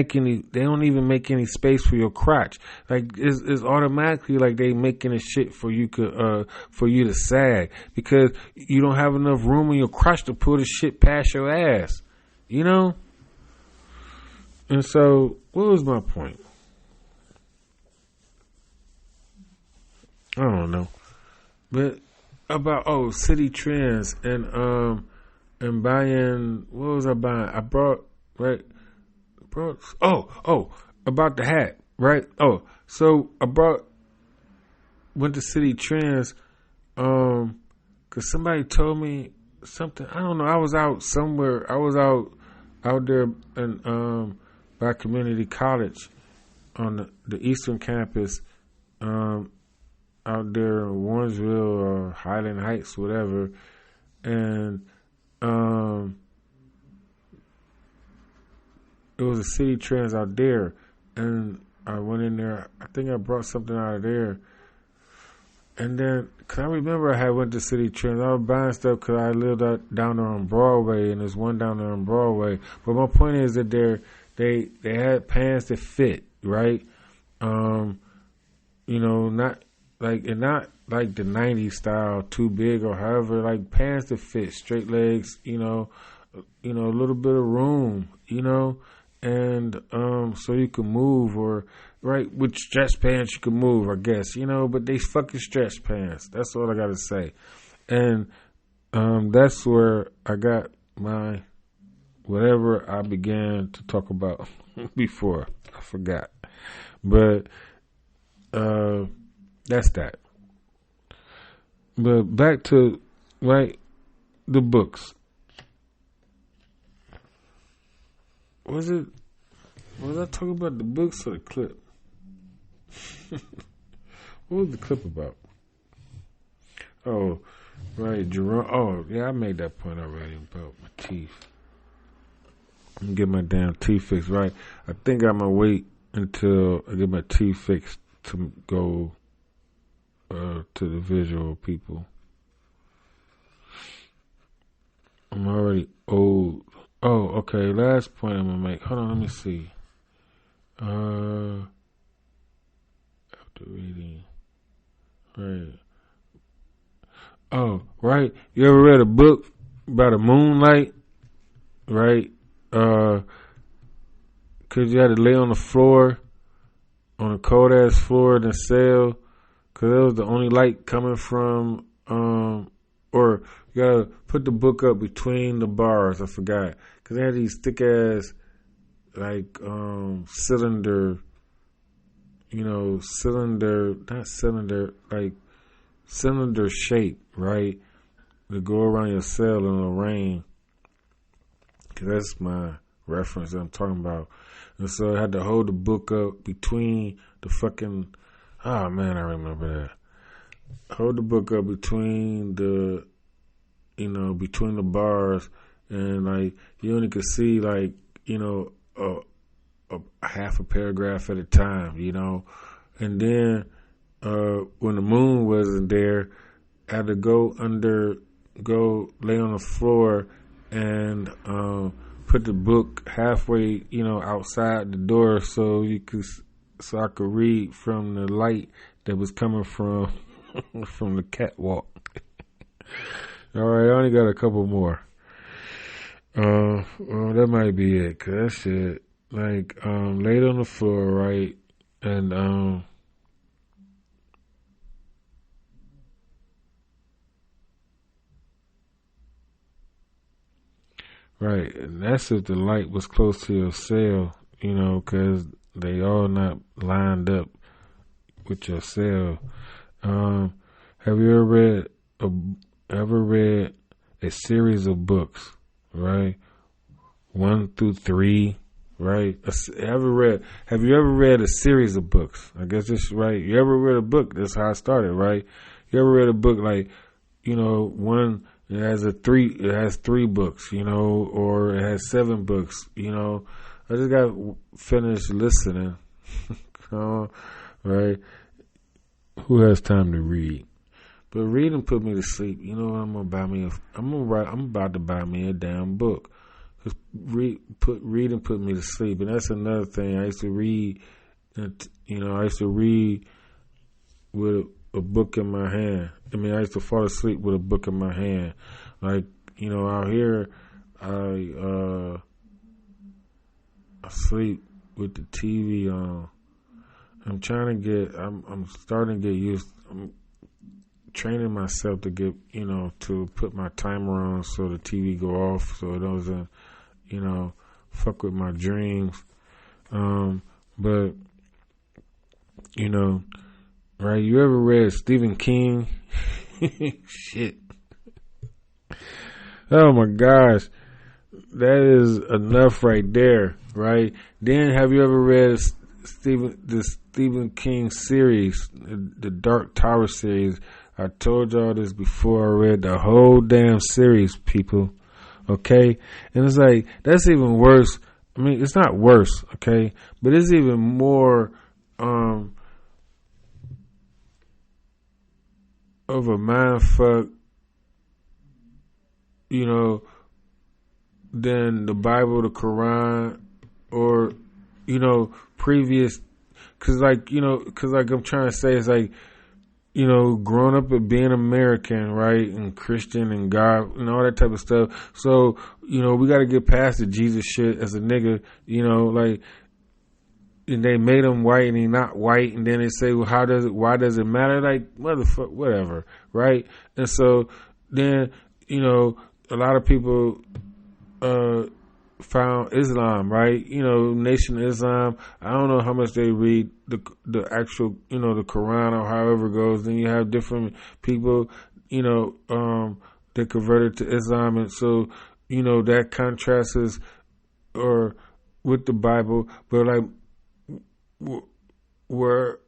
[SPEAKER 1] even make any space for your crotch. Like it's automatically like they making a shit for you to sag because you don't have enough room in your crotch to pull the shit past your ass. You know. And so, what was my point? I don't know, but about city trends and buying. What was I buying? I brought about the hat, right? So I went to City Trends, cause somebody told me something. I don't know. I was out somewhere. I was out there in by community college on the eastern campus, out there in Warrensville or Highland Heights, whatever, and it was a City Trends out there, and I went in there. I think I brought something out of there, and then cause I remember I had went to City Trends. I was buying stuff because I lived down there on Broadway, and there's one down there on Broadway. But my point is that they had pants that fit, right? Not like and not like the '90s style, too big or however, like pants that fit, straight legs, a little bit of room, and so you can move, or right with stretch pants you can move, I guess, but they fucking stretch pants. That's all I gotta say. And that's where I got my whatever I began to talk about before. I forgot. But that's that. But back to the books. Was I talking about the books or the clip? What was the clip about? Oh, right, Jerome. Oh, yeah, I made that point already about my teeth. I'm gonna get my damn teeth fixed, right? I think I'm gonna wait until I get my teeth fixed to go to the visual people. I'm already old. Oh, okay. Last point I'm gonna make. Hold on, let me see. After reading, right? Oh, right. You ever read a book about a moonlight? Right? Cause you had to lay on the floor, on a cold ass floor in the cell, cause it was the only light coming from, or you gotta put the book up between the bars. I forgot, cause they had these thick ass, like cylinder, cylinder shape, right? To go around your cell in the rain. Cause that's my reference that I'm talking about. And so I had to hold the book up between the fucking, oh man, I remember that. Hold the book up between the, between the bars, and like you only could see like, a half a paragraph at a time, and then when the moon wasn't there, I had to go lay on the floor and put the book halfway, outside the door so I could read from the light that was coming from from the catwalk. All right, I only got a couple more. Well, that might be it, cause that shit, like, laid on the floor, right, and right, and that's if the light was close to your cell, cause they all not lined up with your cell. Have you ever read a series of books, right? 1 through 3, right? Have you ever read a series of books? I guess this right. You ever read a book? That's how I started, right? You ever read a book like, one it has 3 books, or it has 7 books, I just got finished listening. Right? Who has time to read? But reading put me to sleep. You know what? I'm about to buy me a damn book. Cause reading put me to sleep, and that's another thing. I used to read. I used to read with a book in my hand. I mean, I used to fall asleep with a book in my hand. Like, out here, I sleep with the TV on. I'm starting to get used. I'm training myself to get, to put my timer on so the TV go off so it doesn't, fuck with my dreams. But, right? You ever read Stephen King? Shit. Oh my gosh. That is enough right there, right? Then have you ever read the Stephen King series, the Dark Tower series? I told y'all this before. I read the whole damn series, people. Okay? And it's like, that's even worse. I mean, it's not worse, okay? But it's even more of a mindfuck, than the Bible, the Quran, or, previous. Cause like I'm trying to say, it's like, growing up and being American, right, and Christian and God and all that type of stuff. So, we got to get past the Jesus shit as a nigga, like, and they made him white and he not white, and then they say, well, why does it matter? Like, motherfucker, whatever, right? And so then, a lot of people found Islam, right? Nation of Islam. I don't know how much they read the actual, the Quran or however it goes. Then you have different people, that converted to Islam, and so that contrasts or with the Bible. But like, what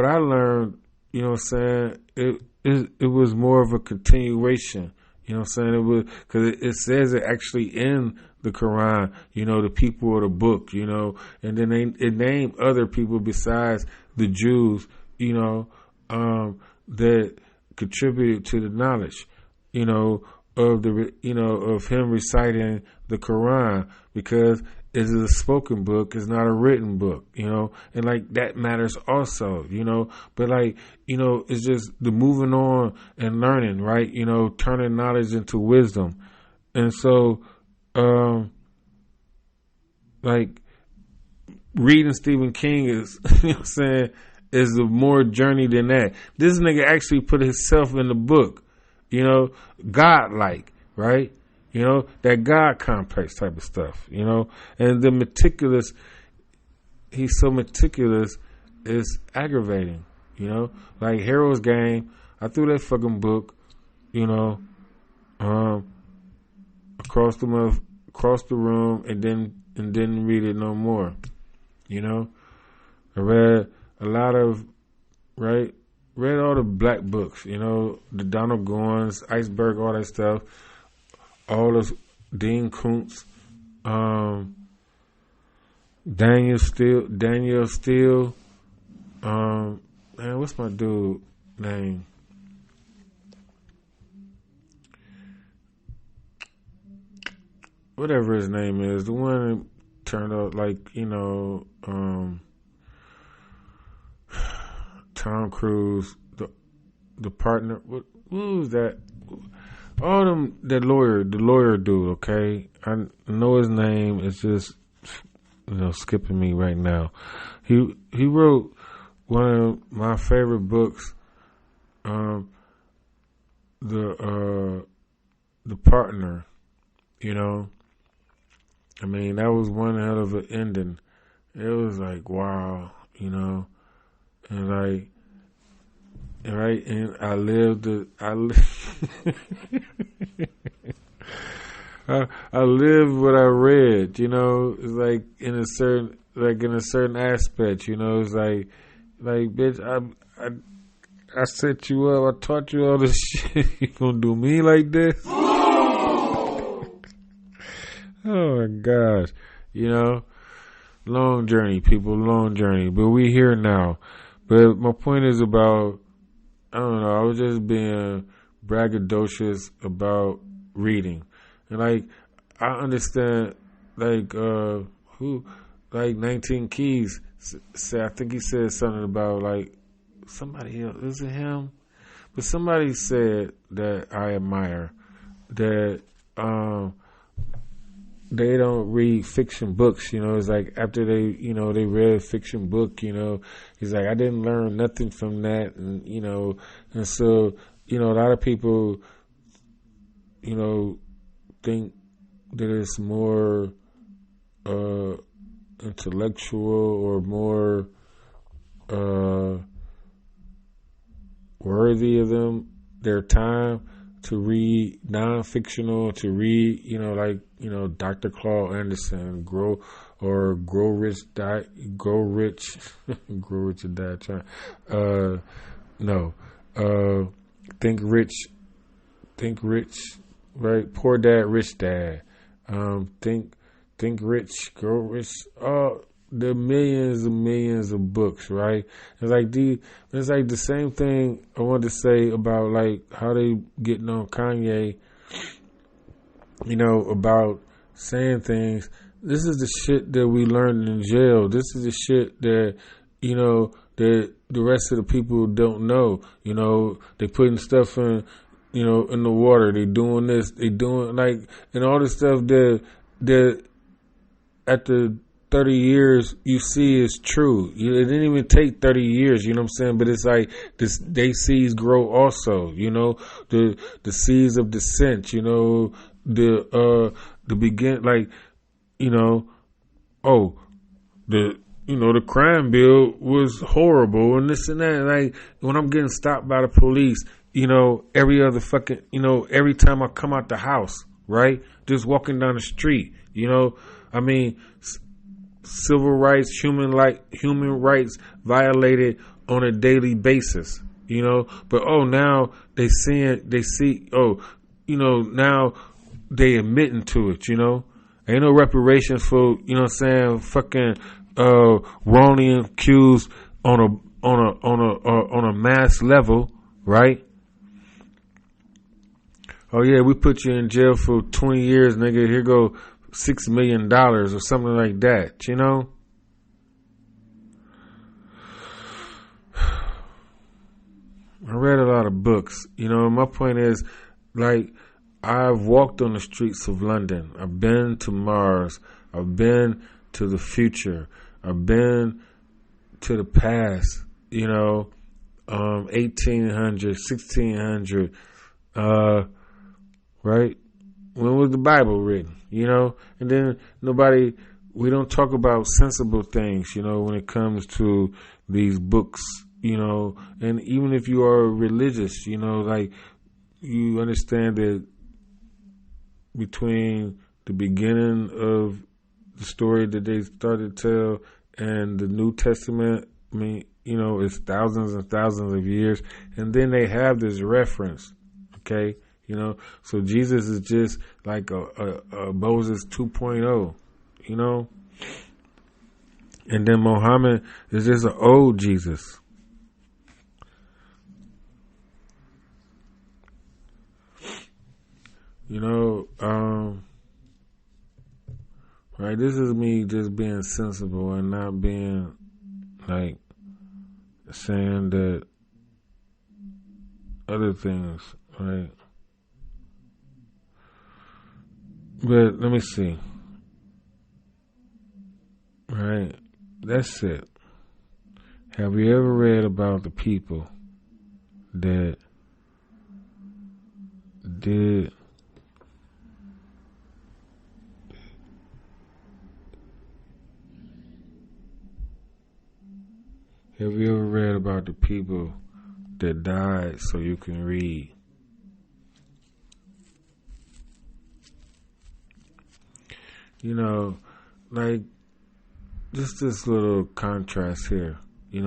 [SPEAKER 1] I learned, it was more of a continuation. You know what I'm saying? It was, because it says it actually in the Quran, the people of the book, and then it named other people besides the Jews, that contributed to the knowledge, of him reciting the Quran, because it's a spoken book, it's not a written book, and like that matters also, but like, it's just the moving on and learning, right? Turning knowledge into wisdom. And so, like reading Stephen King is, is a more journey than that. This nigga actually put himself in the book, God-like, right? That God complex type of stuff, and the meticulous, he's so meticulous, is aggravating, like Heroes Game. I threw that fucking book, across the room and didn't read it no more, I read a lot of, read all the black books, the Donald Goins, Iceberg, all that stuff. All of Dean Koontz, Daniel Steele, man, what's my dude name? Whatever his name is, the one that turned out like, Tom Cruise, the partner. What was that? All them, the lawyer dude, okay? I know his name. It's just, skipping me right now. He wrote one of my favorite books, the Partner, I mean, that was one hell of an ending. It was like, wow, and like, right, and I lived what I read, it's like in a certain aspect, it's like bitch, I set you up, I taught you all this shit, you gonna do me like this? Oh my gosh, long journey, people, long journey, but we here now. But my point is about, I don't know. I was just being braggadocious about reading, and like I understand, like who, like 19 Keys said. I think he said something about like somebody else. Is it him? But somebody said that I admire that they don't read fiction books. It's like after they read a fiction book, he's like, I didn't learn nothing from that. And so, a lot of people, think that it's more, intellectual or more, worthy of their time to read non-fictional, to read, Dr. Claude Anderson, Grow Rich, Grow Rich, Grow Rich and Die Trying. No, Think Rich, right? Poor Dad, Rich Dad. Think Rich, Grow Rich. The millions and millions of books, right? It's like the same thing I wanted to say about like how they getting on Kanye, about saying things. This is the shit that we learned in jail. This is the shit that, that the rest of the people don't know. They putting stuff in, in the water. They doing this. They doing and all the stuff that at the 30 years you see is true. It didn't even take 30 years, you know what I'm saying? But it's like this, they seeds grow also, the seeds of dissent, the begin, the crime bill was horrible and this and that. Like when I'm getting stopped by the police, every other fucking, every time I come out the house, right? Just walking down the street, civil rights, human rights violated on a daily basis, but now now they admitting to it, ain't no reparations for, fucking wrongly accused on a mass level, right? Oh yeah, we put you in jail for 20 years, nigga. Here go $6 million or something like that, I read a lot of books. My point is, like, I've walked on the streets of London. I've been to Mars. I've been to the future. I've been to the past, 1800, 1600, right? When was the Bible written? And then we don't talk about sensible things, when it comes to these books, and even if you are religious, like you understand that between the beginning of the story that they started to tell and the New Testament, it's thousands and thousands of years. And then they have this reference, okay? So Jesus is just like a Moses 2.0, and then Muhammad is just an old Jesus. Right? This is me just being sensible and not being like saying that other things, right? But let me see. Right. That's it. Have you ever read about the people that did Have you ever read about the people that died so you can read? Like just this little contrast here, we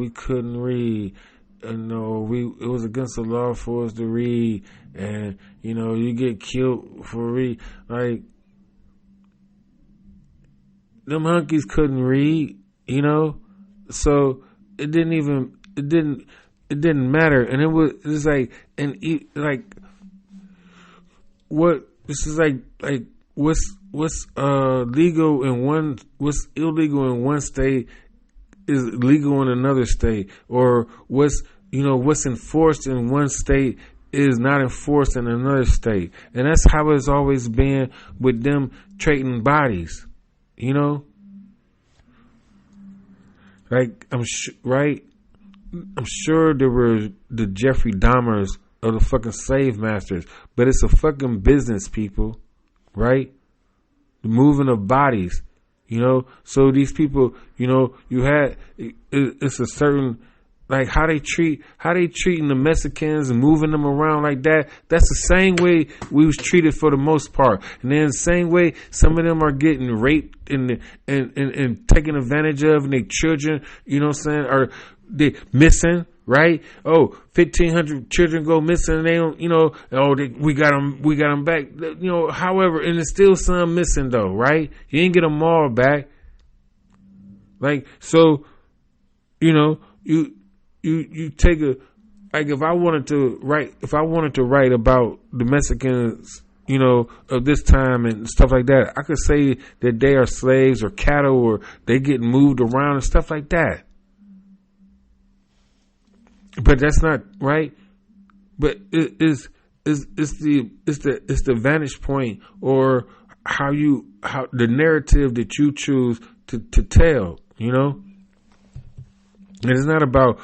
[SPEAKER 1] couldn't read, and it was against the law for us to read, and you get killed for read. Like them monkeys couldn't read, so it it didn't matter, and it's like, and like what this is like what's legal in one, what's illegal in one state is legal in another state, or what's enforced in one state is not enforced in another state. And that's how it's always been with them trading bodies, like right. I'm sure there were the Jeffrey Dahmers of the fucking slave masters, but it's a fucking business, people, right? The moving of bodies, So these people, it's a certain, like how they treating the Mexicans and moving them around like that. That's the same way we was treated for the most part. And then the same way some of them are getting raped and taken advantage of, and their children, are they missing, right? 1,500 children go missing, and they don't, we got them back, however, and there's still some missing though, right? You ain't get them all back. Like, so, you take if I wanted to write about the Mexicans, of this time and stuff like that, I could say that they are slaves or cattle, or they get moved around and stuff like that. But that's not right. But it's the vantage point, or how the narrative that you choose to tell, And it's not about,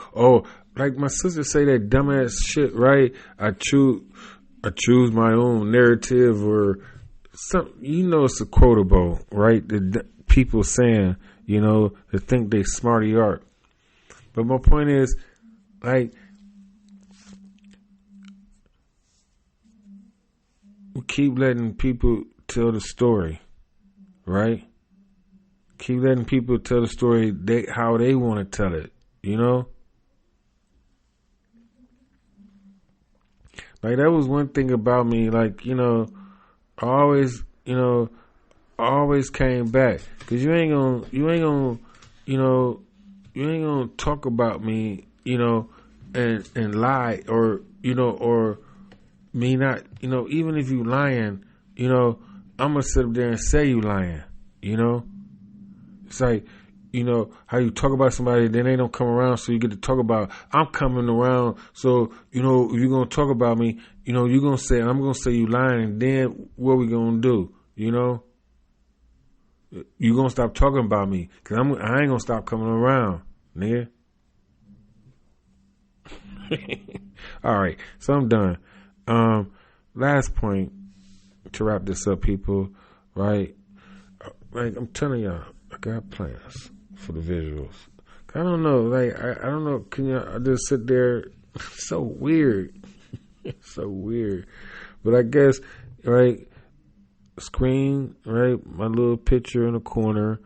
[SPEAKER 1] like my sister say that dumbass shit, right? I choose my own narrative, or some, it's a quotable, right? The people saying, to think they smarty art. But my point is, like, we keep letting people tell the story, right? Keep letting people tell the story how they want to tell it, Like, that was one thing about me, like, I always came back, because you ain't gonna talk about me, and lie, or me not, even if you lying, I'm gonna sit up there and say you lying, It's like, how you talk about somebody, then they don't come around, so you get to talk about, I'm coming around, so, if you're gonna talk about me, you're gonna say, I'm gonna say you lying, and then what we gonna do, you gonna stop talking about me, because I ain't gonna stop coming around, nigga. All right, so I'm done. Last point to wrap this up, people, right? Like, I'm telling y'all, I got plans for the visuals. I don't know, like, I don't know, can y'all just sit there? So weird. So weird. But I guess, right, screen, right, my little picture in the corner,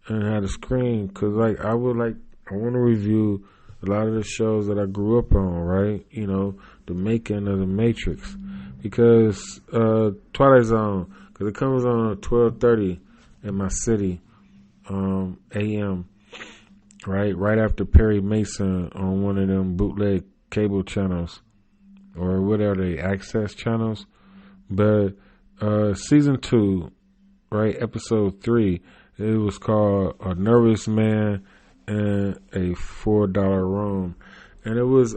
[SPEAKER 1] and had a screen, because, like, I want to review a lot of the shows that I grew up on, right? The making of the Matrix, because Twilight Zone, because it comes on at 12:30 in my city, AM, right after Perry Mason on one of them bootleg cable channels, or what are they, access channels? But season 2, right, episode 3, it was called A Nervous Man in a $4 Room, and it was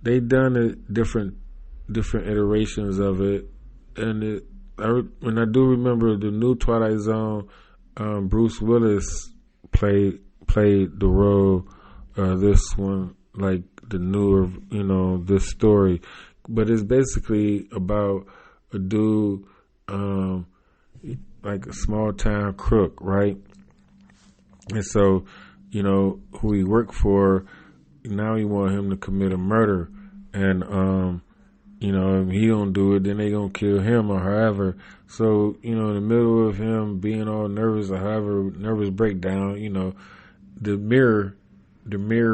[SPEAKER 1] they done it different iterations of it, and I do remember the new Twilight Zone. Bruce Willis played the role. This one, like the newer, this story, but it's basically about a dude, like a small town crook, right? And so, who he worked for, now he want him to commit a murder, and if he don't do it, then they gonna kill him, or however. So, in the middle of him being all nervous, or however, nervous breakdown, the mirror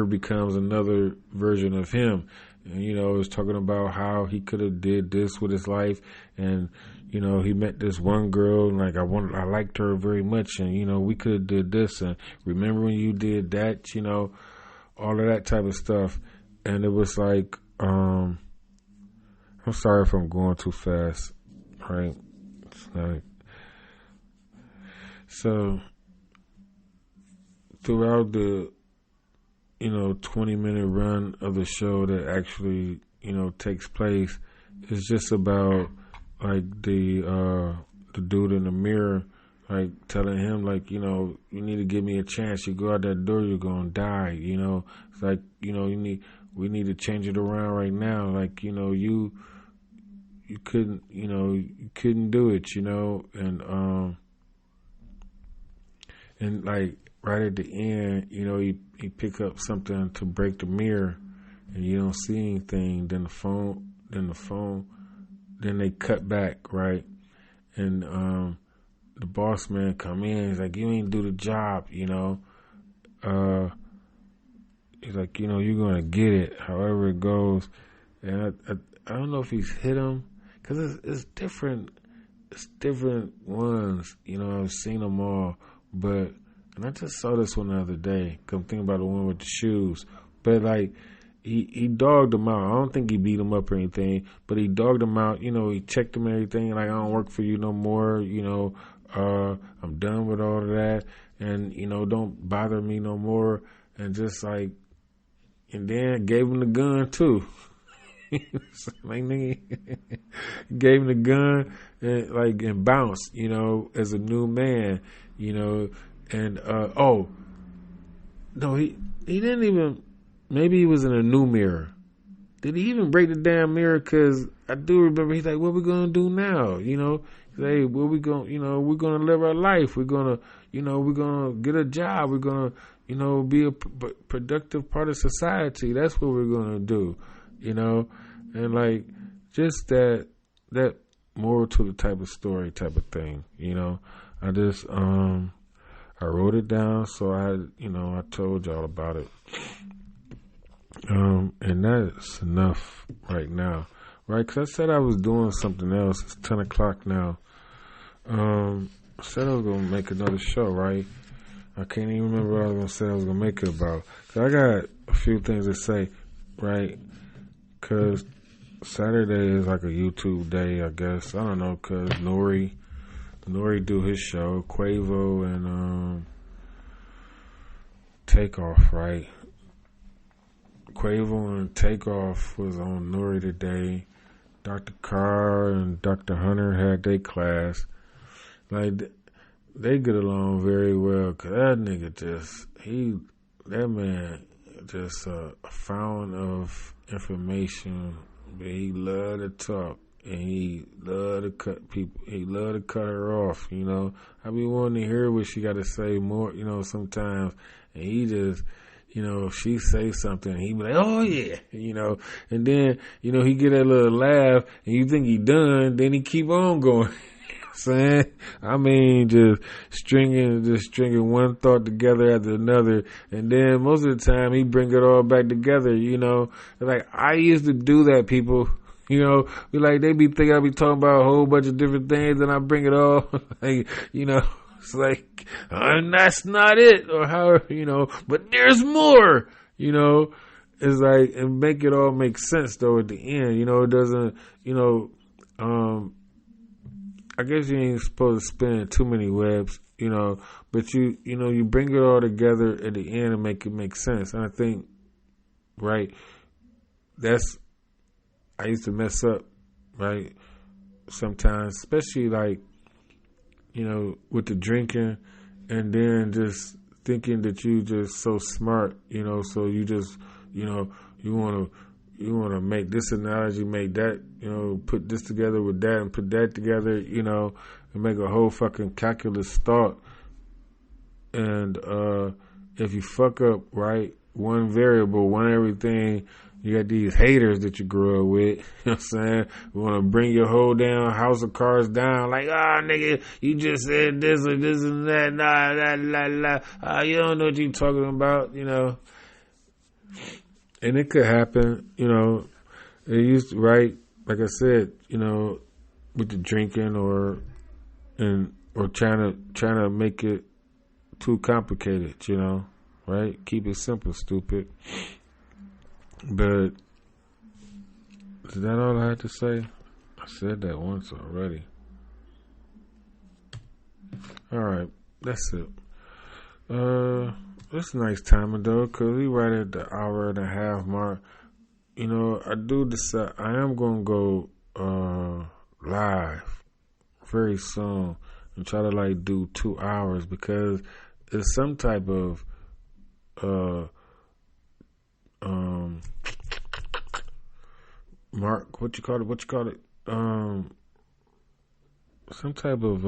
[SPEAKER 1] becomes another version of him. And, it's talking about how he could have did this with his life, and, he met this one girl, and like, I liked her very much, and, we could have did this, and remember when you did that, all of that type of stuff. And it was like, I'm sorry if I'm going too fast, right? It's not, so throughout the 20-minute run of the show that actually takes place, it's just about like the dude in the mirror, like telling him like you need to give me a chance. You go out that door, you're gonna die. It's like we need to change it around right now. Like you couldn't you couldn't do it. And like right at the end, he pick up something to break the mirror, and you don't see anything. Then they cut back, right? And the boss man come in. He's like, "You ain't do the job," He's like, "You're gonna get it, however it goes." And I don't know if he's hit him because it's different. It's different ones. I've seen them all, and I just saw this one the other day. Come think about the one with the shoes, but like. He dogged him out. I don't think he beat him up or anything, but he dogged him out. He checked him and everything. Like, I don't work for you no more. I'm done with all of that. And, don't bother me no more. And just like, and then gave him the gun too. Like, nigga, gave him the gun and bounced, as a new man, and, no, he didn't even. Maybe he was in a new mirror. Did he even break the damn mirror? Because I do remember he's like, what we going to do now? He's like, hey, what we going, we're going to live our life. We're going to, we're going to get a job. We're going to, be a productive part of society. That's what we're going to do, and like just that moral to the type of story type of thing, I just, I wrote it down. So I told y'all about it. And that's enough right now, right? Because I said I was doing something else. It's 10 o'clock now. I said I was going to make another show, right? I can't even remember what I was going to say I was going to make it about. Because I got a few things to say, right? Because Saturday is like a YouTube day, I guess. I don't know, because Nori do his show, Quavo and Takeoff, right? Quavo and Takeoff was on Nori today. Dr. Carr and Dr. Hunter had their class. Like, they get along very well, because that nigga that man just a fountain of information. But he love to talk, and he love to cut people. He love to cut her off, I be wanting to hear what she got to say more, sometimes. And he just... if she say something, he be like, oh yeah, and then, he get that little laugh and you think he done, then he keep on going. Saying, I mean, just stringing one thought together after another. And then most of the time he bring it all back together, like I used to do that, people, be like, they be thinking I be talking about a whole bunch of different things and I bring it all, like, it's like, and that's not it, or how, but there's more, it's like, and make it all make sense though at the end, it doesn't, I guess you ain't supposed to spin too many webs, but you bring it all together at the end and make it make sense. And I think, right, I used to mess up, right, sometimes, especially like, with the drinking, and then just thinking that you just so smart, so you just, you want to make this analogy, make that, put this together with that and put that together, and make a whole fucking calculus thought. And if you fuck up, right, one variable, one everything, you got these haters that you grew up with, you know what I'm saying? You want to bring your whole damn house of cards down, like, nigga, you just said this or this and that, you don't know what you talking about, And it could happen, it used to, right, like I said, with the drinking or trying to make it too complicated, right? Keep it simple, stupid. But is that all I had to say? I said that once already. All right, that's it. It's a nice timing though, cause we right at the hour and a half mark. You know, I do decide I am gonna go live very soon and try to like do 2 hours because it's some type of Mark, what you call it? Some type of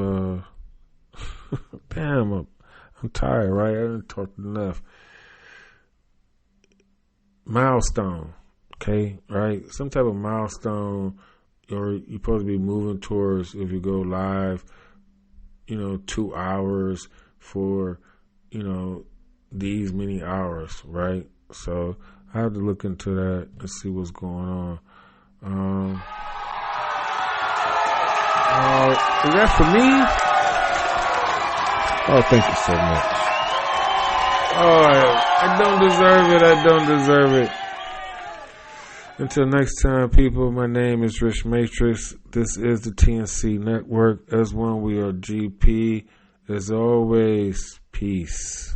[SPEAKER 1] damn, I'm tired, right? I didn't talk enough. Milestone, okay, right? Some type of milestone, or you're supposed to be moving towards if you go live, 2 hours for, these many hours, right? So I have to look into that and see what's going on. Is that for me? Oh, thank you so much. Oh, I don't deserve it. Until next time, people, my name is Rich Matrix. This is the TNC Network. As one, we are GP. As always, peace.